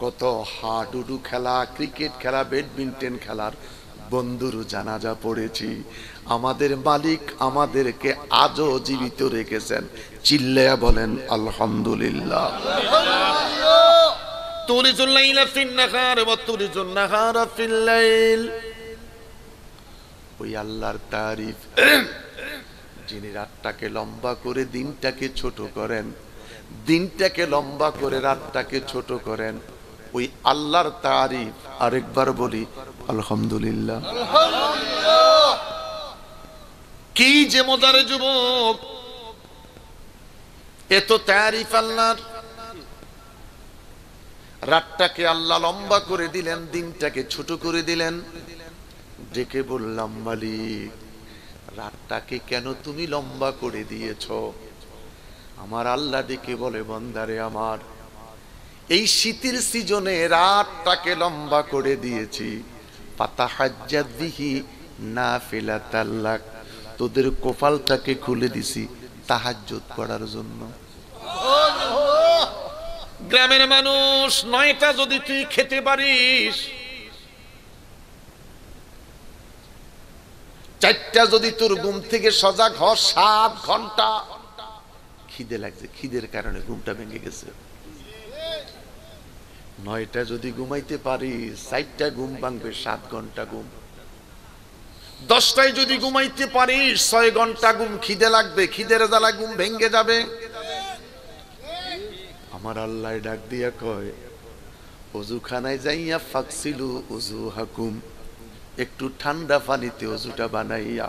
কত হাডুডু খেলা, ক্রিকেট খেলা, ব্যাডমিন্টন খেলার বন্ধুর জানাজা পড়েছি। আমাদের মালিক আমাদেরকে আজও জীবিত রেখেছেন, চিল্লায়া বলেন আলহামদুলিল্লাহ। তুলিজুল লাইলা ফিন নাহার ওয়া তুলিজুন নাহারা ফিল লাইল। ওই আল্লাহর তারিফ, যিনি রাতটাকে লম্বা করে দিনটাকে ছোট করেন, দিনটাকে লম্বা করে রাতটাকে ছোট করেন, ওই আল্লাহর তারিফ আরেকবার বলি আলহামদুলিল্লাহ। কি যে মজার যুবক, এত তারিফ আল্লাহর। রাতটাকে আল্লাহ লম্বা করে দিলেন, দিনটাকে ছোট করে দিলেন। ডেকে বললাম, মালিক রাতটাকে কেন তুমি লম্বা করে দিয়েছ? আমার আল্লাহ ডেকে বলে, বান্দারে আমার, এই শীতের সিজনে রাতটাকে লম্বা করে দিয়েছি, ফাতাহাজ্জাত বিহি নাফিলাতাল লাক, তোদের কপালটাকে খুলে দিছি তাহাজ্জুদ পড়ার জন্য। গ্রামের মানুষ, 9টা যদি তুই খেতে পারিস, 4টা যদি তোর ঘুম থেকে সজাগ হস, 7 ঘন্টা খিদে লাগছে, খিদের কারণে ঘুমটা ভেঙে গেছে। 9টা যদি ঘুমাইতে পারিস, 4টা ঘুম ভাঙবে, 7 ঘন্টা ঘুম। 10টায় যদি ঘুমাইতে পারিস, 6 ঘন্টা ঘুম, খিদে লাগবে, খিদের জ্বালা ঘুম ভেঙে যাবে। আমার আল্লাহ ডাক দিয়া কয়, ওযুখানায় যাইয়া ফাকসিলু উযুহাকুম, একটু ঠান্ডা পানিতে ওযুটা বানাইয়া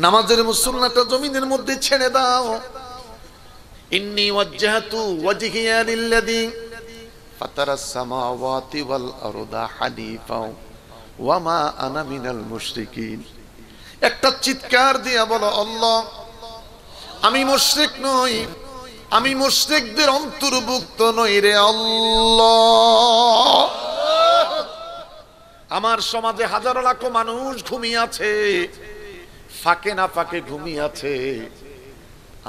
নামাজের মুসল্লাটা জমিনের মধ্যে ছেড়ে দাও। ইন্নী ওয়াজ্জাহতু ওয়াজহিয়া লিল্লাযী ফাতারাস সামাওয়াতি ওয়াল আরদা হানিফা ওয়া মা আনা মিনাল মুশরিকিন। একটা চিৎকার দিয়া বলো, আল্লাহ আমি মুশরিক নই, আমি মুশরিকদের অন্তর্ভুক্ত নই রে আল্লাহ। আমার সমাজে হাজারো লাখো মানুষ ঘুমিয়ে আছে, ফাঁকে না ফাঁকে ঘুমিয়ে আছে।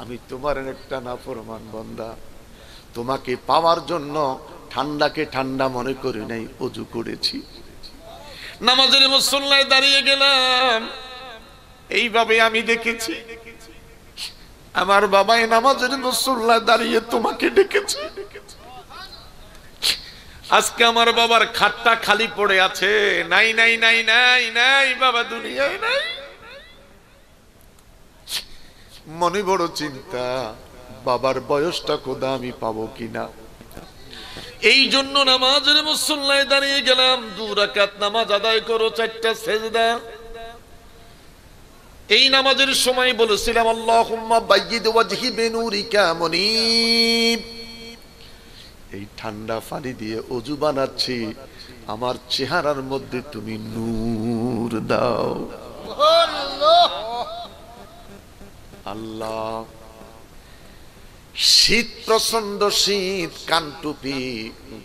আমি তোমার একটা নাফরমান বান্দা, তোমাকে পাওয়ার জন্য ঠান্ডাকে ঠান্ডা মনে করি নাই, ওযু করেছি। নামাজের মুসল্লায় দাঁড়িয়ে গেলাম, এইভাবে আমি দেখেছি আমার বাবাই নামাজের মুসল্লায় দাঁড়িয়ে তোমাকে ডেকেছে। আজকে আমার বাবার খাটটা খালি পড়ে আছে, নাই নাই নাই নাই নাই, বাবা দুনিয়ায় নাই। মনে বড় চিন্তা, বাবার বয়সটা খোদা আমি পাবো কিনা। এই জন্য নামাজের মুসল্লায় দাঁড়িয়ে গেলাম। 2 রাকাত নামাজ আদায় করো, 4টা সেজদা। এই নামাজের সময় বলেছিলাম, আল্লাহুম্মা বায়্যিদ ওয়াজহি বিনুরিকা মুনিব। এই ঠান্ডা পানি দিয়ে ওযু বানাচ্ছি, আমার চেহারার মধ্যে তুমি নূর দাও। আল্লাহ শীত, প্রচন্ড শীত, কানটুপি,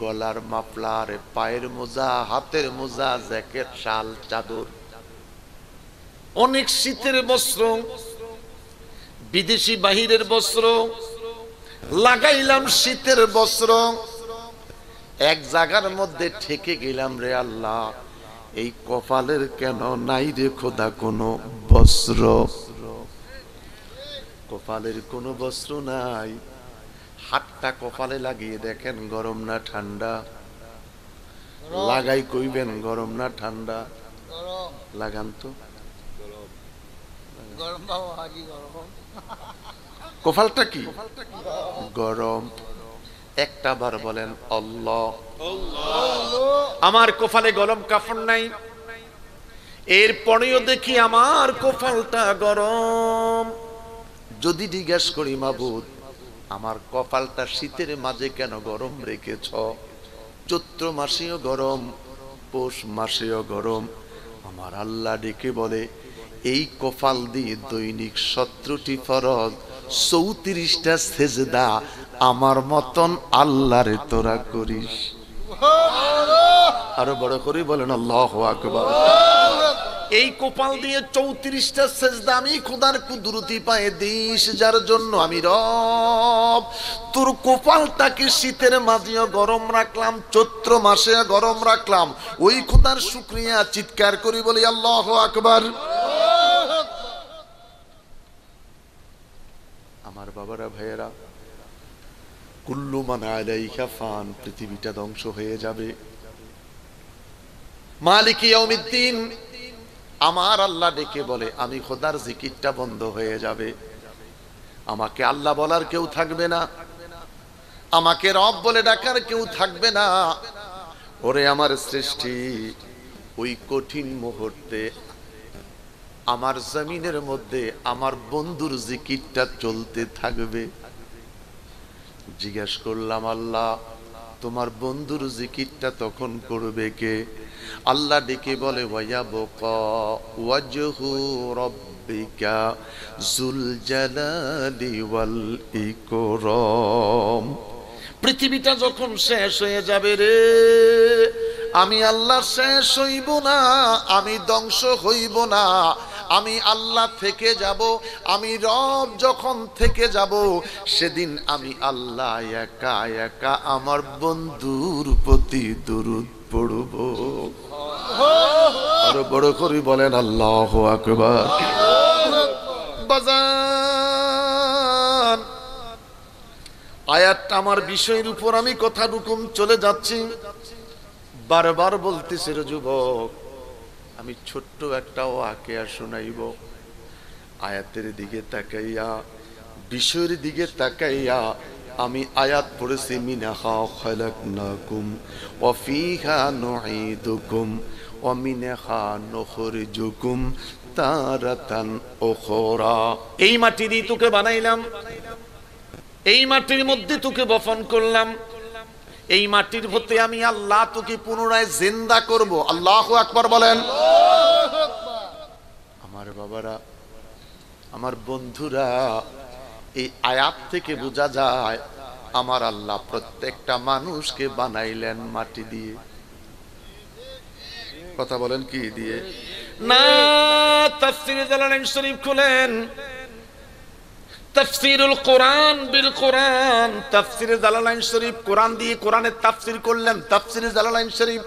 গলার মাফলার, পায়ের মোজা, হাতের মোজা, জ্যাকেট, শাল, চাদর, অনেক শীতের বস্ত্র, বিদেশি বাহিরের বস্ত্র লাগাইলাম, শীতের বস্ত্র এক জায়গার মধ্যে ঠেকে গেলাম। রে আল্লাহ, এই কপালের কেন নাই রে খোদা কোনো বস্ত্র? কপালের কোনো বস্ত্র নাই। হাতটা কপালে লাগিয়ে দেখেন গরম না ঠান্ডা? লাগাই কইবেন গরম না ঠান্ডা? লাগান তো। কপালটা কি গরম? একটা বার বলেন আল্লাহ। আমার কপালে গরম কাফন নাই, এরপরেও দেখি আমার কপালটা গরম। যদি জিজ্ঞেস করি মাবুদ, আমার কপালটা শীতের মাঝে কেন গরম রেখেছ? চৈত্র মাসেও গরম, পৌষ মাসেও গরম। আমার আল্লাহ ডেকে বলে, এই কপাল দিয়ে দৈনিক 17টি ফরজ, 34টা সেজদা আমার মতন আল্লাহরে তোরা করিস। আরো বড় করে বলেন আল্লাহু আকবার। এই কপাল দিয়ে 34টা সেজদা আমি খোদার কুদরতি পায়ে দিস, যার জন্য আমি রব তোর কপালটাকে শীতের মাঝেও গরম রাখলাম, চৈত্র মাসে গরম রাখলাম। ওই খোদার শুকরিয়া চিৎকার করি বলি আল্লাহু আকবার। আমার বাবারা, ভাইয়েরা, কুল্লু মান আলাইহা ফান, পৃথিবীটা ধ্বংস হয়ে যাবে। মালিক ইয়াউমিদ্দিন, আমার আল্লাহ ডেকে বলে, আমি খোদার জিকিরটা বন্ধ হয়ে যাবে। আমাকে আল্লাহ বলার কেউ থাকবে না, আমাকে রব বলে ডাকার কেউ থাকবে না। ওরে আমার সৃষ্টি, ওই কঠিন মুহূর্তে আমার জমিনের মধ্যে আমার বন্ধুর জিকিরটা চলতে থাকবে। জিজ্ঞেস করলাম, আল্লাহ তোমার বন্ধুর জিকিরটা তখন করবে কে? আল্লাহ ডেকে বলে, ওয়ায়াবকা ওয়াজহু রাব্বিকা যুল জালালি ওয়াল ইকরাম। পৃথিবীটা যখন শেষ হয়ে যাবে রে, আমি আল্লাহ শেষ হইব না, আমি ধ্বংস হইব না, আমি আল্লাহ থেকে যাব। আমি রব যখন থেকে যাব, সেদিন আমি আল্লাহ একা একা আমার বন্ধুর প্রতি দরুদ পড়ব। আরো বড় করে বলেন আল্লাহু আকবার। বাজান, আয়াতটা আমার বিষয়ের উপর আমি কথা রুকুম চলে যাচ্ছি। বারবার বলতেছে রে যুবক, আমি ছোট্ট একটা ওয়াকিয়া শোনাইব। আয়াতের দিকে তাকাইয়া, বিষয়ের দিকে তাকাইয়া আমি আয়াত পড়েছি, মিনহা খালাকনাকুম ওয়া ফিহা নুঈদুকুম ওয়া মিনহা নুখরিজুকুম তারাতান উখরা। এই মাটি দিয়ে তোকে বানাইলাম, এই মাটির মধ্যে তোকে বপন করলাম, এই মাটির মধ্যে আমি আল্লাহ তোকে পুনরায় জিন্দা করব। আল্লাহু আকবার বলেন। আমার বাবারা, আমার বন্ধুরা, এই আয়াত থেকে বোঝা যায় আমার আল্লাহ প্রত্যেকটা মানুষকে বানাইলেন মাটি দিয়ে। কথা বলেন কি দিয়ে? না, তাফসীরে জালালাইন শরীফ খুলেন, তাফসীরুল কোরআন বিল কোরআন, তাফসীরে জালালাইন শরীফ কোরআন দিয়ে কোরআনের তাফসীর করলেন। তাফসীরে জালালাইন শরীফ,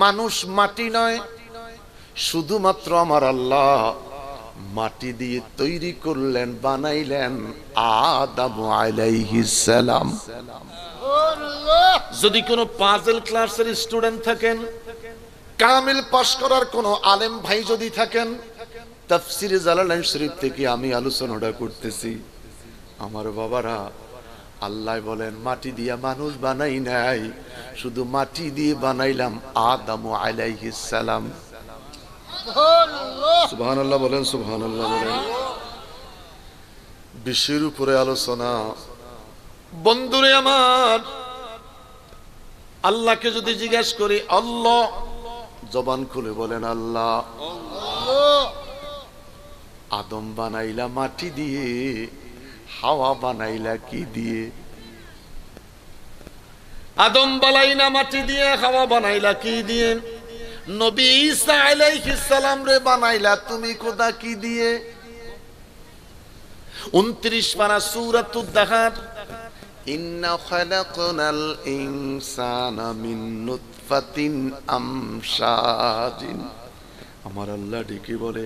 মানুষ মাটি নয়, শুধুমাত্র আমার আল্লাহ মাটি দিয়ে তৈরি করলেন, বানাইলেন আদম আলাইহিস সালাম। যদি কোনো পাজল ক্লাসের স্টুডেন্ট থাকেন, কামিল পাস করার কোনো আলেম ভাই যদি থাকেন, তাফসীরে জালালাইন শরীফ থেকে আমি আলোচনাটা করতেছি। আমার বাবারা, আল্লাহ বলেন মাটি দিয়ে মানুষ বানাই নাই, শুধু মাটি দিয়ে বানাইলাম আদম আলাইহিস সালাম। সুবহানাল্লাহ বলেন, সুবহানাল্লাহ বলেন। বিশ্বের উপরে আলোচনা। বন্ধুরে আমার, আল্লাহকে যদি জিজ্ঞেস করি আল্লাহ, জবান খুলে বলেন আল্লাহ। আদম বানাইলা মাটি দিয়ে, হাওয়া বানাইলা কি দিয়ে? আদম বানাইলা মাটি দিয়ে, হাওয়া বানাইলা কি দিয়ে? নবী ঈসা আলাইহিস সালাম রে বানাইলা তুমি খোদা কি দিয়ে? 29 পারা সূরাতুদ দাহার, ইন্না খালাকনাল ইনসানা মিন নুতফাতিন আমশাজিন। আমার আল্লাহ ডেকে বলে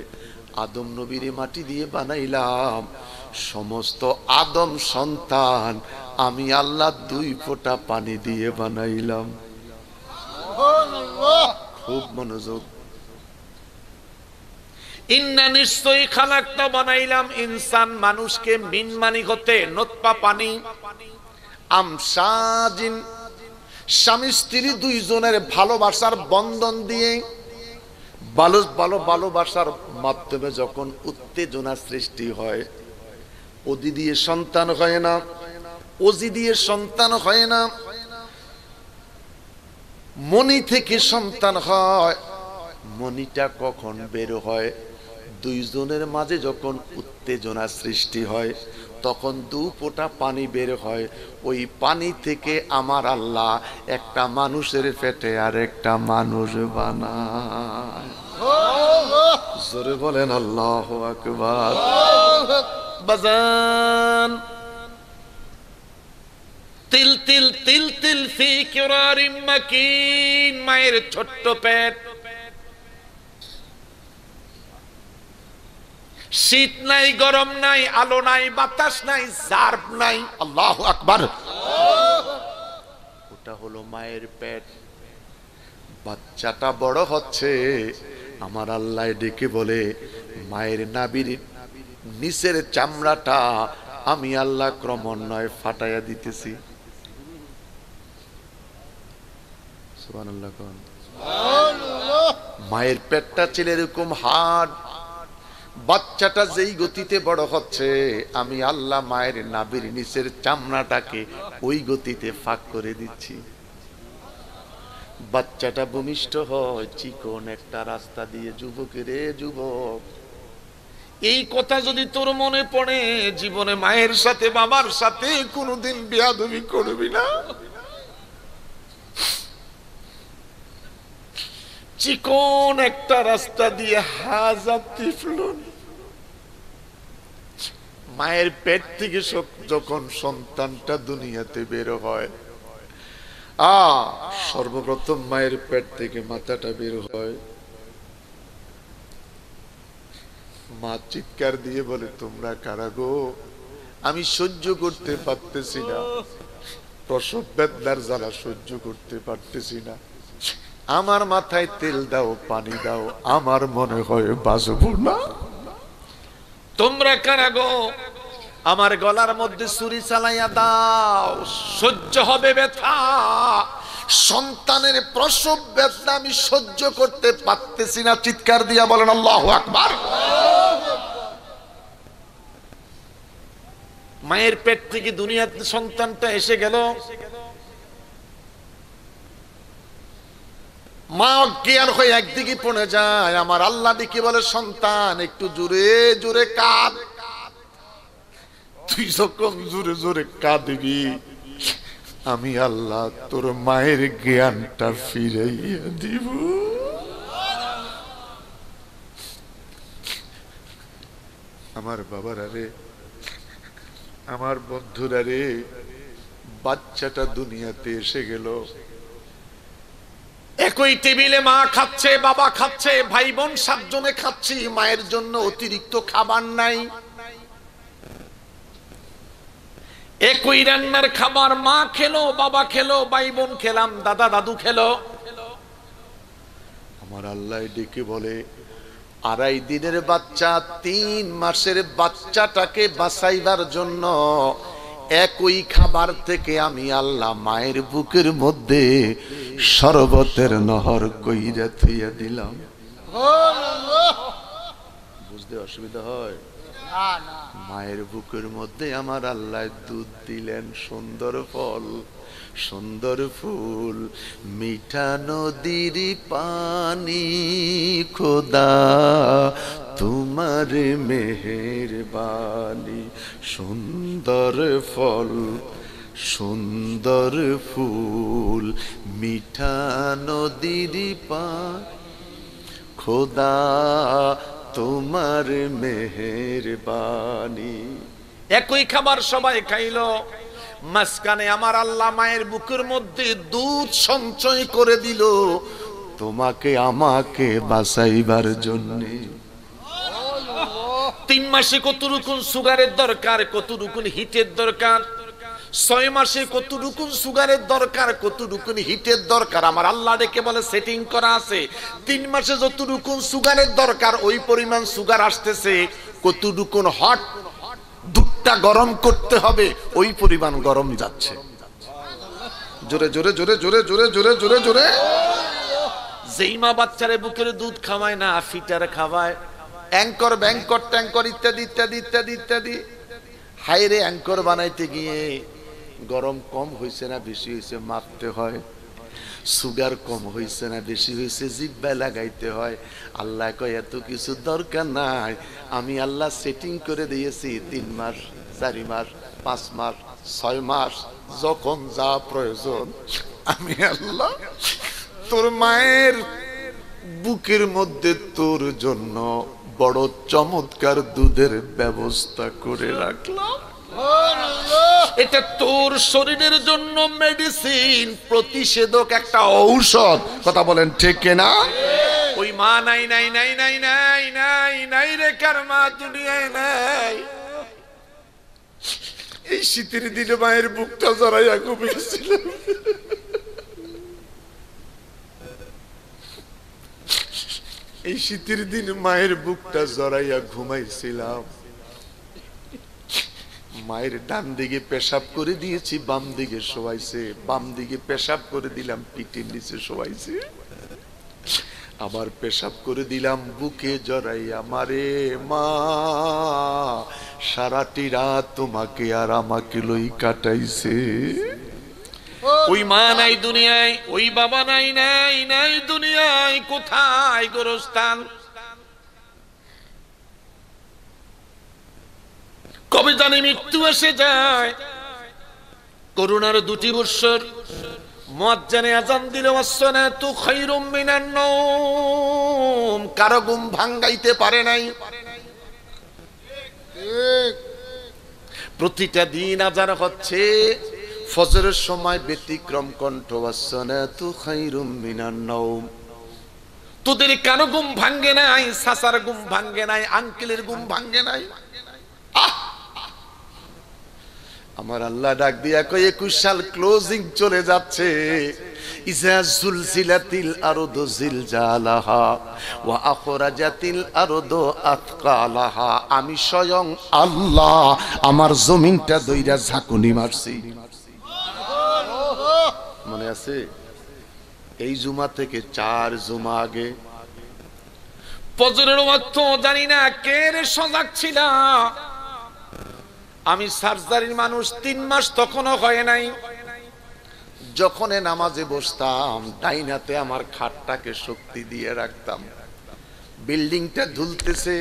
আদম নবীরে মাটি দিয়ে বানাইলাম, সমস্ত আদম সন্তান আমি আল্লাহ 2 ফোঁটা পানি দিয়ে বানাইলাম। খুব মনোযোগ। ইন্না নিশ্চয়ই খালাকতা বানাইলাম ইনসান মানুষকে মিন মানি হতে নুতফা পানি, আমশাজিন স্বামী স্ত্রী দুইজনের ভালোবাসার বন্ধন দিয়ে, ভালোবাসার মাধ্যমে যখন উত্তেজনা সৃষ্টি হয়, ওদি দিয়ে সন্তান হয় না, ওজি দিয়ে সন্তান হয় না, মনি থেকে সন্তান হয়। মনিটা কখন বের হয়? দুইজনের মাঝে যখন উত্তেজনা সৃষ্টি হয় তখন 2 ফোঁটা পানি বের হয়। ওই পানি থেকে আমার আল্লাহ একটা মানুষের পেটে আর একটা মানুষ বানায়। জোরে বলেন আল্লাহু আকবার। বাজান তিল তিল তিল তিল ফি কিরারিম মাকিন, মায়ের ছোট্ট পেট, শীত নাই, গরম নাই, আলো নাই, বাতাস নাই, জার্ব নাই। আল্লাহু আকবার। ওটা হলো মায়ের পেট। বাচ্চাটা বড় হচ্ছে, আমার আল্লাহ ডেকে বলে মায়ের নাভির নিচের চামড়াটা আমি আল্লাহ ক্রমান্বয়ে ফাটাইয়া দিতেছি। সুবহানাল্লাহ। মায়ের পেটটা ছিল এরকম হার্ড। বাচ্চাটা যেই গতিতে বড় হচ্ছে আমি আল্লাহ মায়ের নাভির নিচের চামড়াটাকে ওই গতিতে ফাঁক করে দিচ্ছি। বাচ্চাটা ভূমিষ্ঠ হয় চিকন একটা রাস্তা দিয়ে। যুবকেরে যুবক, এই কথা যদি তোর মনে পড়ে, জীবনে মায়ের সাথে বাবার সাথে কোনোদিন বেয়াদবি করবি না। চিকন একটা রাস্তা দিয়ে হাজার তিফলুন, মায়ের পেট থেকে যখন সন্তানটা দুনিয়াতে বের হয়, সর্বপ্রথম মায়ের পেট থেকে মাথাটা বের হয়। মা চিৎকার দিয়ে বলে তোমরা কারা গো? আমি সহ্য করতে পারতেছি না, প্রসব বেদনার জ্বালা সহ্য করতে পারতেছি না, আমার মাথায় তেল দাও, পানি দাও, আমার মনে হয় বাঁচবো না। তোমরা কারা গো? আমার গলার মধ্যে ছুরি চালাইয়া দাও, সহ্য হবে ব্যথা। সন্তানের প্রসব বেদনা আমি সহ্য করতে পারতেছি না। চিৎকার দিয়া বলেন আল্লাহু আকবার। মায়ের পেট থেকে দুনিয়াতে সন্তানটা এসে গেল। মা অজ্ঞান হয়ে একদিকে পড়ে যায়। আমার আল্লাহ ডেকে বলে সন্তান একটু জোরে জোরে কাঁদ। তুই যখন জোরে জোরে কাঁদবি আমি আল্লাহ তোর মায়ের জ্ঞানটা ফিরাইয়া দিব। আমার বাবারা রে, আমার বন্ধুরা রে, বাচ্চাটা দুনিয়াতে এসে গেল। একই টেবিলে মা খাচ্ছে, বাবা খাচ্ছে, ভাই বোন 7 জনে খাচ্ছি। মায়ের জন্য অতিরিক্ত খাবার নাই। একই রান্নার খাবার মা খেলো, বাবা খেলো, ভাই বোন খেলাম, দাদা দাদু খেলো। আমার আল্লাহ ডেকে বলে 2.5 দিনের বাচ্চা 3 মাসের বাচ্চাটাকে বাঁচাইবার জন্য একই খাবার থেকে আমি আল্লাহ মায়ের বুকের মধ্যে শরবতের নহর কইরা থুইয়া দিলাম। বুঝতে অসুবিধা হয়? মায়ের বুকের মধ্যে আমার আল্লাহ দুধ দিলেন, সুন্দর ফল, সুন্দর ফুল, মিঠা নদীর পানি, খোদা তোমার মেহেরবানি, সুন্দর ফল, সুন্দর ফুল, মিঠা নদীর পানি, খোদা তোমার মেহেরবানি। একই খাবার সবাই খাইলো, মাঝখানে আমার আল্লাহ মায়ের বুকের মধ্যে দুধ সঞ্চয় করে দিল তোমাকে আমাকে বাঁচাইবার জন্য। 3 মাসে কতটুকু সুগারের দরকার, কতটুকু হিটের দরকার, 6 মাসে কতটুকু সুগারের দরকার, কতটুকু হিটের দরকার, আমার আল্লাহ ডেকে বলে সেটিং করা আছে। 3 মাসে যতটুকু সুগারের দরকার ওই পরিমাণ সুগার আসতেছে, কতটুকু হট দুধটা গরম করতে হবে ওই পরিমাণ গরম যাচ্ছে। জোরে জোরে জোরে জোরে জোরে জোরে জোরে জোরে। যেই মা বাচ্চারে বুকের দুধ খাওয়ায় না, ফিটার খাওয়ায়, অ্যাঙ্কর ব্যাংকর ট্যাঙ্কর ইত্যাদি ইত্যাদি ইত্যাদি ইত্যাদি, হাইরে অ্যাঙ্কর বানাইতে গিয়ে গরম কম হয়েছে না বেশি হয়েছে মাপতে হয়, সুগার কম হয়েছে না বেশি হয়েছে জিহ্বায় লাগাইতে হয়। আল্লাহ কয় এত কিছু দরকার নাই, আমি আল্লাহ সেটিং করে দিয়েছি 3 মাস 4 মাস 5 মাস 6 মাস, যখন যা প্রয়োজন আমি আল্লাহ তোর মায়ের বুকের মধ্যে তোর জন্য বড় চমৎকার দুধের ব্যবস্থা করে রাখলাম। এটা তোর শরীরের জন্য মেডিসিন, প্রতিষেধক, একটা ঔষধ। কথা বলেন ঠিক কিনা? ওই মা নাই নাই নাই নাই নাই নাই নাই রে, কার মা দুনিয়ায় নাই। এই শীতের দিনে মায়ের বুকটা জড়াইয়া ঘুমিয়েছিল, এই শীতের দিন মায়ের বুকটা জড়াইয়া ঘুমাইছিলাম। মায়ের ডান দিকে পেশাব করে দিয়েছি, বাম দিকে শোয়াইছে, বাম দিকে পেশাব করে দিলাম, পিঠের নিচে শোয়াইছে, আবার পেশাব করে দিলাম বুকে জড়াইয়া। মারে মা, সারাটি রাত তোমাকে আর আমাকে লই কাটাইছে। ওই মা নাই দুনিয়ায়, ওই বাবা নাই নাই নাই দুনিয়ায়, কোথায় গোরস্থান? কবে জানি মৃত্যু এসে যায়। করোনার 2টি বৎসর মুয়াজ্জিনে আযান দিল, ওয়াসসালাতু খায়রুম মিনান নাওম, কারো ঘুম ভাঙাইতে পারে নাই। প্রতিটা দিন আযান হচ্ছে, ফজরের সময় ব্যতিক্রম কণ্ঠ, ওয়াসসালাতু খায়রুম মিনান নাওম। তোদের কারো ঘুম ভাঙ্গে নাই, সাসার ঘুম ভাঙ্গে নাই, আঙ্কেলের ঘুম ভাঙ্গে নাই। আমার আল্লাহ ডাক দিয়া কয় 21 সাল ক্লোজিং চলে যাচ্ছে। ইজা জুলজিলাতিল আরদু জিলজালাহা ওয়া আখরাজাতিল আরদু আতকালাহা। আমি স্বয়ং আল্লাহ আমার জমিনটা দইরা ঝাঁকুনি মারছি। মনে আছে? এই জুমা থেকে 4 জুমা আগে ফজরের ওয়াক্ত জানি না কে রে সজাগ ছিল। আমি সার্জারির মানুষ, 3 মাস তখনও হয় নাই। যখন নামাজে বসতাম ডাইন হাতে আমার খাটটাকে শক্তি দিয়ে রাখতাম। বিল্ডিংটা ঝুলতেছে,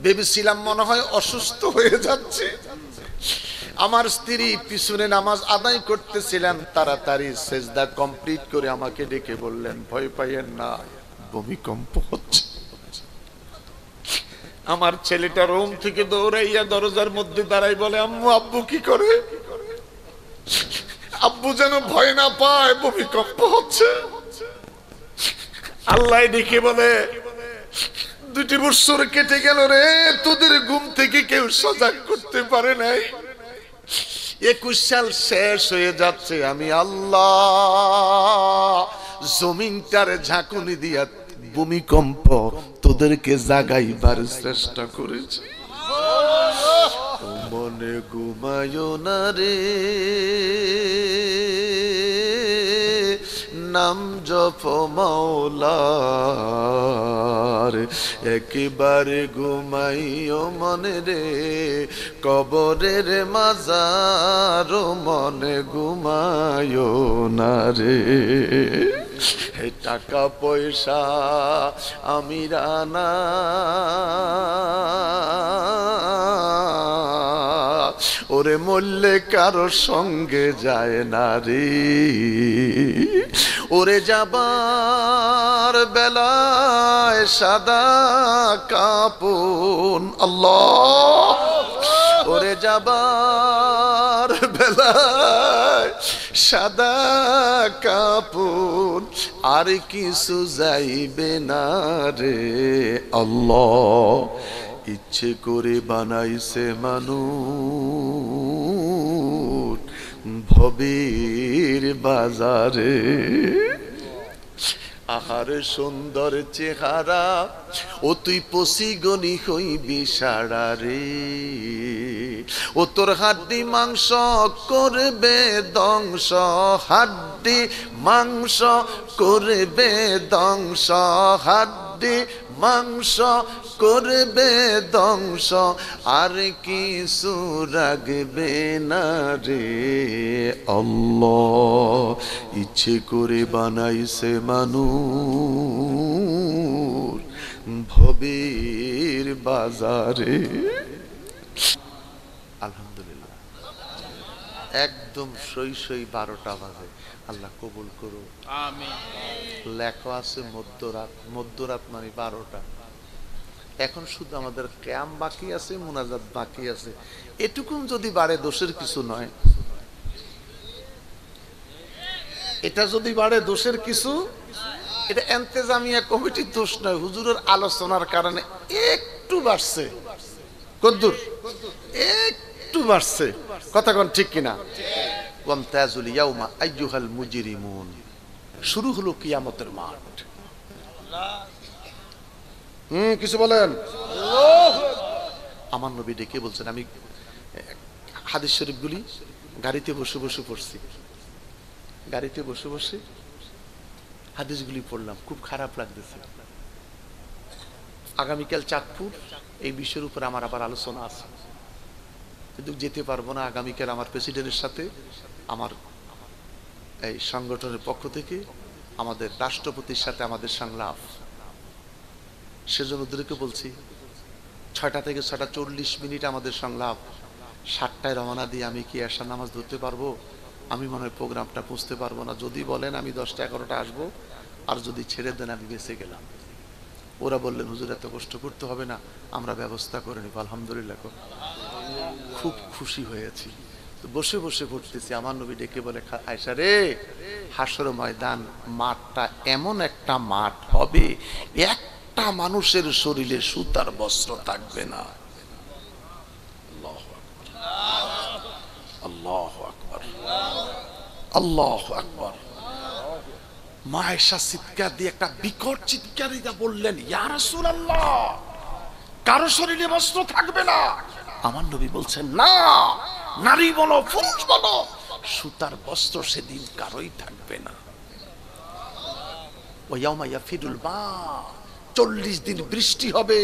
ভেবেছিলাম মনে হয় অসুস্থ হয়ে যাচ্ছে। আমার স্ত্রী পিছনে নামাজ আদায় করতেছিলেন, তাড়াতাড়ি সেজদা কমপ্লিট করে আমাকে ডেকে বললেন, ভয় পাইয়েন না, ভূমিকম্প হচ্ছে। আমার ছেলেটা রুম থেকে দৌড়াইয়া দরজার মধ্যে দাঁড়াই বলে, আম্মু আব্বু কি করে? আব্বু যেন ভয় না পায়, ভূমিকম্প হচ্ছে। আল্লাহ দেখে বলে, 2টি বছর কেটে গেল রে, তোদের ঘুম থেকে কেউ সজাগ করতে পারে নাই। 21 সাল শেষ হয়ে যাচ্ছে, আমি আল্লাহ জমিনটার ঝাঁকুনি দিয়া ভূমিকম্প তোদেরকে জাগাইবার চেষ্টা করেছি। মনে ঘুমায়ো না রে, নাম জপ মাওলার, একবার ঘুমাইও মনে রে কবরের মাজার, মনে ঘুমাইও না রে। হে টাকা পয়সা আমিরানা ওরে মরলে কারো সঙ্গে যায় না রে। ওরে যাবার বেলায় সাদা কাপন, আল্লাহ, ওরে যাবার বেলায় সাদা কাপন, আর কিছু যাইবে না রে। আল্লাহ ইচ্ছে করে বানাইছে মানুষ ভবের বাজারে। আহার সুন্দর চেহারা ও তুই পশিগনি হইবি সারা রে। ও তোর হাড্ডি মাংস করবে ধ্বংস, হাড্ডি মাংস করবে ধ্বংস, হাড্ডি মাংস করবে ধ্বংস, আর কিছু রাখবে না রে। আল্লাহ ইচ্ছে করে বানাইছে মানুষ ভবের বাজারে। আলহামদুলিল্লাহ, একদম সই 12টা বাজে। আল্লাহ কবুল করো, আমিন। লেখা আছে মধ্যরাত, মধ্যরাত মানে 12টা। এখন শুধু আমাদের কিয়াম বাকি আছে, মুনাজাত বাকি আছে। এটুকুন যদি বাড়ে দোষের কিছু নয়, এটা যদি বাড়ে দোষের কিছু, এটা ইন্তেজামিয়া কমিটির দোষ নয়, হুজুরের আলোচনার কারণে একটু বাড়ছে। কদ্দুর একটু বাড়ছে, কথা কোন ঠিক কিনা? ওয়ামতাজুল ইয়াউমা আইয়ুহাল মুজরিমুন, শুরু হলো কিয়ামতের মাঠ। কিছু বলেন? আমার নবী ডেকে বলছেন, আমি হাদিস শরীফগুলি গাড়িতে বসে বসে পড়ছি, গাড়িতে বসে বসে হাদিসগুলি পড়লাম, খুব খারাপ লাগতেছে। আগামীকাল চাঁদপুর এই বিষয়ের উপর আমার আবার আলোচনা আছে, কিন্তু যেতে পারবো না। আগামীকাল আমার প্রেসিডেন্টের সাথে আমার এই সংগঠনের পক্ষ থেকে আমাদের রাষ্ট্রপতির সাথে আমাদের সংলাপ, সেজন্য ওদেরকে বলছি 6টা থেকে 6:40 আমাদের সংলাপ। 7টায় রওনা দিয়ে আমি কি এশার নামাজ ধরতে পারবো? আমি মনে হয় প্রোগ্রামটা পৌঁছতে পারবো না। যদি বলেন আমি 10টা-11টা আসবো, আর যদি ছেড়ে দেন আমি বেঁচে গেলাম। ওরা বললেন হুজুর এত কষ্ট করতে হবে না, আমরা ব্যবস্থা করে নিব। আলহামদুলিল্লাহ, খুব খুশি হয়েছি। তো বসে বসে পড়তেছি, আমার নবী ডেকে বলে, আয়েশা রে, হাসর ময়দান মাঠটা এমন একটা মাঠ হবে, একটা মানুষের শরীরে সুতার বস্ত্র থাকবে না। আল্লাহু আকবার, আল্লাহু আকবার। মা আয়েশা চিৎকার দিয়ে একটা বিকট চিৎকার দিয়ে বললেন, ইয়া রাসূলুল্লাহ, কারো শরীরে বস্ত্র থাকবে না? আমার নবী বলছেন, না, নারী বলো পুরুষ বলো, সুতার বস্ত্র সেদিন কারোই থাকবে না। ওয়ায়াউমা ইয়াফিদুল মা, 40 দিন বৃষ্টি হবে।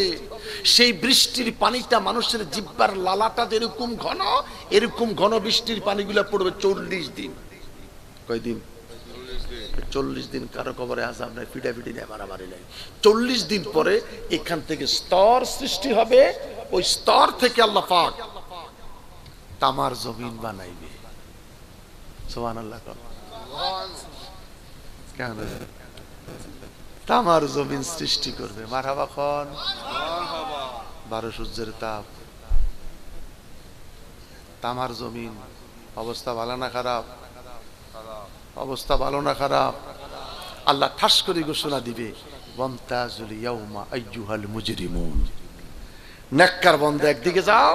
সেই বৃষ্টির পানিটা মানুষের জিহ্বার লালাটা যেরকম ঘন, এরকম ঘন বৃষ্টির পানিগুলো পড়বে 40 দিন। কয়দিন? 40 দিন কারো কবরে আযাব নাই, পিটাপিটি নাই, মারামারি নাই। 40 দিন পরে এখান থেকে স্তর সৃষ্টি হবে। ওই স্তর থেকে আল্লাহ পাক তামার জমিন বানাইবে। সুবহানাল্লাহ। কেন তামার জমিন সৃষ্টি করবে? মারহাবা খন। 12 সূর্যের তাপ, তামার জমিন। অবস্থা ভালো না খারাপ? অবস্থা ভালো না খারাপ? আল্লাহ ঠাস করে ঘোষণা দিবে, ওয়ামতাজুল ইয়াউমা আইয়ুহাল মুজরিমুন। নেককার বান্দা একদিকে যাও,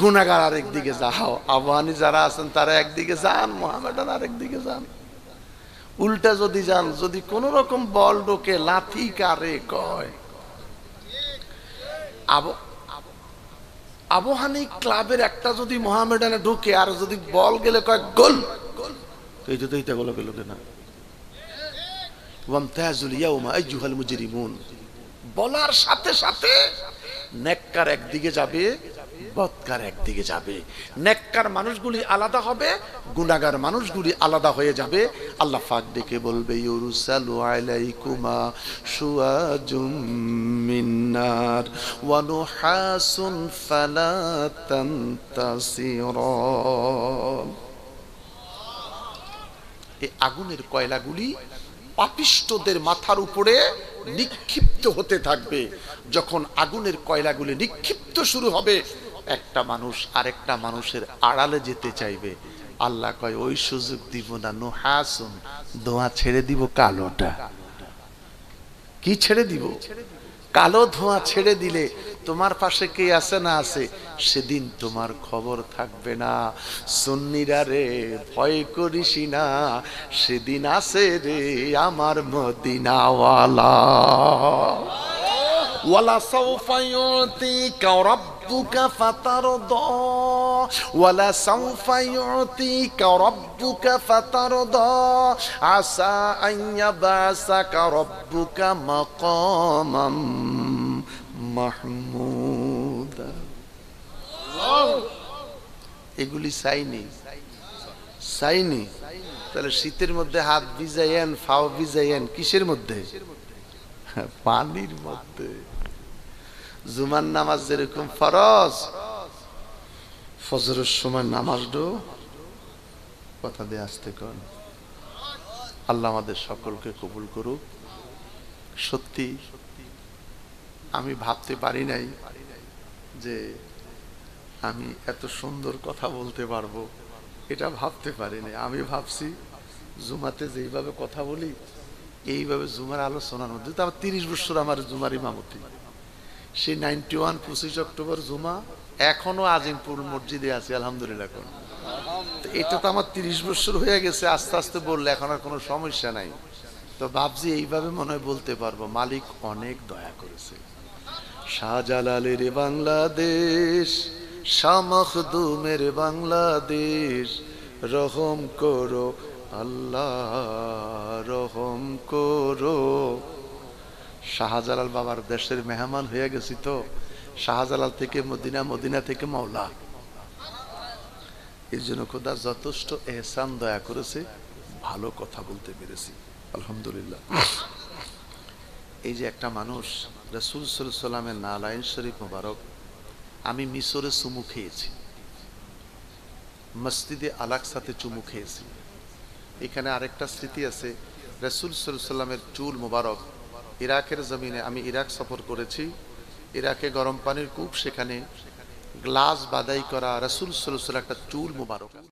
গুনাহগার আরেকদিকে যাও। আওয়ানি যারা আছেন তারা একদিকে যান, মুহাম্মাদান আরেকদিকে যান। উল্টা যদি যান, যদি কোন রকম বল ঢোকে, লাথি কারে কয়। আবহানী ক্লাবের একটা যদি মোহামেডানে ঢুকে, আর যদি বল গেলে কয় গোল, এই তো এইটা বলা গেল কেনা ওয়ামতাজুল ইয়াউমা আইয়ুহাল মুজরিমুন বলার সাথে সাথে নেককার একদিকে যাবে, বদকার একদিকে যাবে। নেককার মানুষগুলি আলাদা হবে, গুনাহগার মানুষগুলি আলাদা হয়ে যাবে। আল্লাহ পাক ডেকে বলবে ইউরসালু আলাইকুমা শুআজুম মিন্নার ওয়া নুহাসুন ফালা তানতাসিরুন। এই আগুনের কয়লাগুলি পাপিষ্ঠদের মাথার উপরে নিক্ষিপ্ত হতে থাকবে। যখন আগুনের কয়লাগুলি নিক্ষিপ্ত শুরু হবে, একটা মানুষ আরেকটা মানুষের আড়ালে যেতে চাইবে। আল্লাহ কয় ওই সুযোগ দিব না, নুহাসুন ধোঁয়া ছেড়ে দিব। কালোটা কি ছেড়ে দিব? কালো ধোঁয়া ছেড়ে দিলে তোমার পাশে কে আছে না আছে সেদিন তোমার খবর থাকবে না। সুন্নিরা রে ভয় করিস না, সেদিন আছে রে আমার মদিনাওয়ালা। ওয়ালা সাউফা ইউতিকা রাব্বুকা ফাতারদা ওয়ালা সাউফা ইউতিকা রাব্বুকা ফাতারদা আসা আন ইয়াবাসাকা রাব্বুকা মাকামাম মাহমুদা। এগুলি চাইনি। তাহলে শীতের মধ্যে হাত ভিজাইয়েন, ফাও ভিজাইয়েন, কিসের মধ্যে? পানির মধ্যে। জুমার নামাজ যেরকম ফরজ, ফজরের সময় নামাজ ডো কথা দিয়ে আসতে কন। আল্লাহ আমাদের সকলকে কবুল করুক। সত্যি আমি ভাবতে পারি নাই যে আমি এত সুন্দর কথা বলতে পারবো, এটা ভাবতে পারি নাই। আমি ভাবছি জুমাতে যেইভাবে কথা বলি এইভাবে জুমার আলোচনার মধ্যে, তো আমার 30 বছর আমার জুমার ইমামতি, সেই 91 25 অক্টোবর জুমা এখনো আজিমপুর মসজিদে আছি আলহামদুলিল্লাহ। এটা তো আমার 30 বছর হয়ে গেছে। আস্তে আস্তে বললে এখন আর কোনো সমস্যা নাই। তো ভাবছি এইভাবে মনে হয় বলতে পারবো। মালিক অনেক দয়া করেছে। শাহজালালের বাংলাদেশ, শাহ মখদুমের বাংলাদেশ, রহম করো আল্লাহ রহম করো। শাহজালাল বাবার দেশের মেহমান হয়ে গেছি তো। শাহজালাল থেকে মদিনা, মদিনা থেকে মাওলা। এর জন্য খোদা যথেষ্ট এহসান দয়া করেছে, ভালো কথা বলতে পেরেছি আলহামদুলিল্লাহ। এই যে একটা মানুষ রাসূল সাল্লাল্লাহু আলাইহি ওয়াসাল্লামের নালাইন শরীফ মোবারক, আমি মিশরে চুমু খেয়েছি, মসজিদে আল-আকসাতে চুমু খেয়েছি। এখানে আরেকটা স্মৃতি আছে, রাসূল সাল্লাল্লাহু আলাইহি ওয়াসাল্লামের চুল মোবারক ইরাকের জমিনে, আমি ইরাক সফর করেছি। ইরাকে গরম পানির কূপ, সেখানে গ্লাস বাদাই করা রাসূল সাল্লাল্লাহু আলাইহি ওয়াসাল্লাম একটা চুল মোবারক।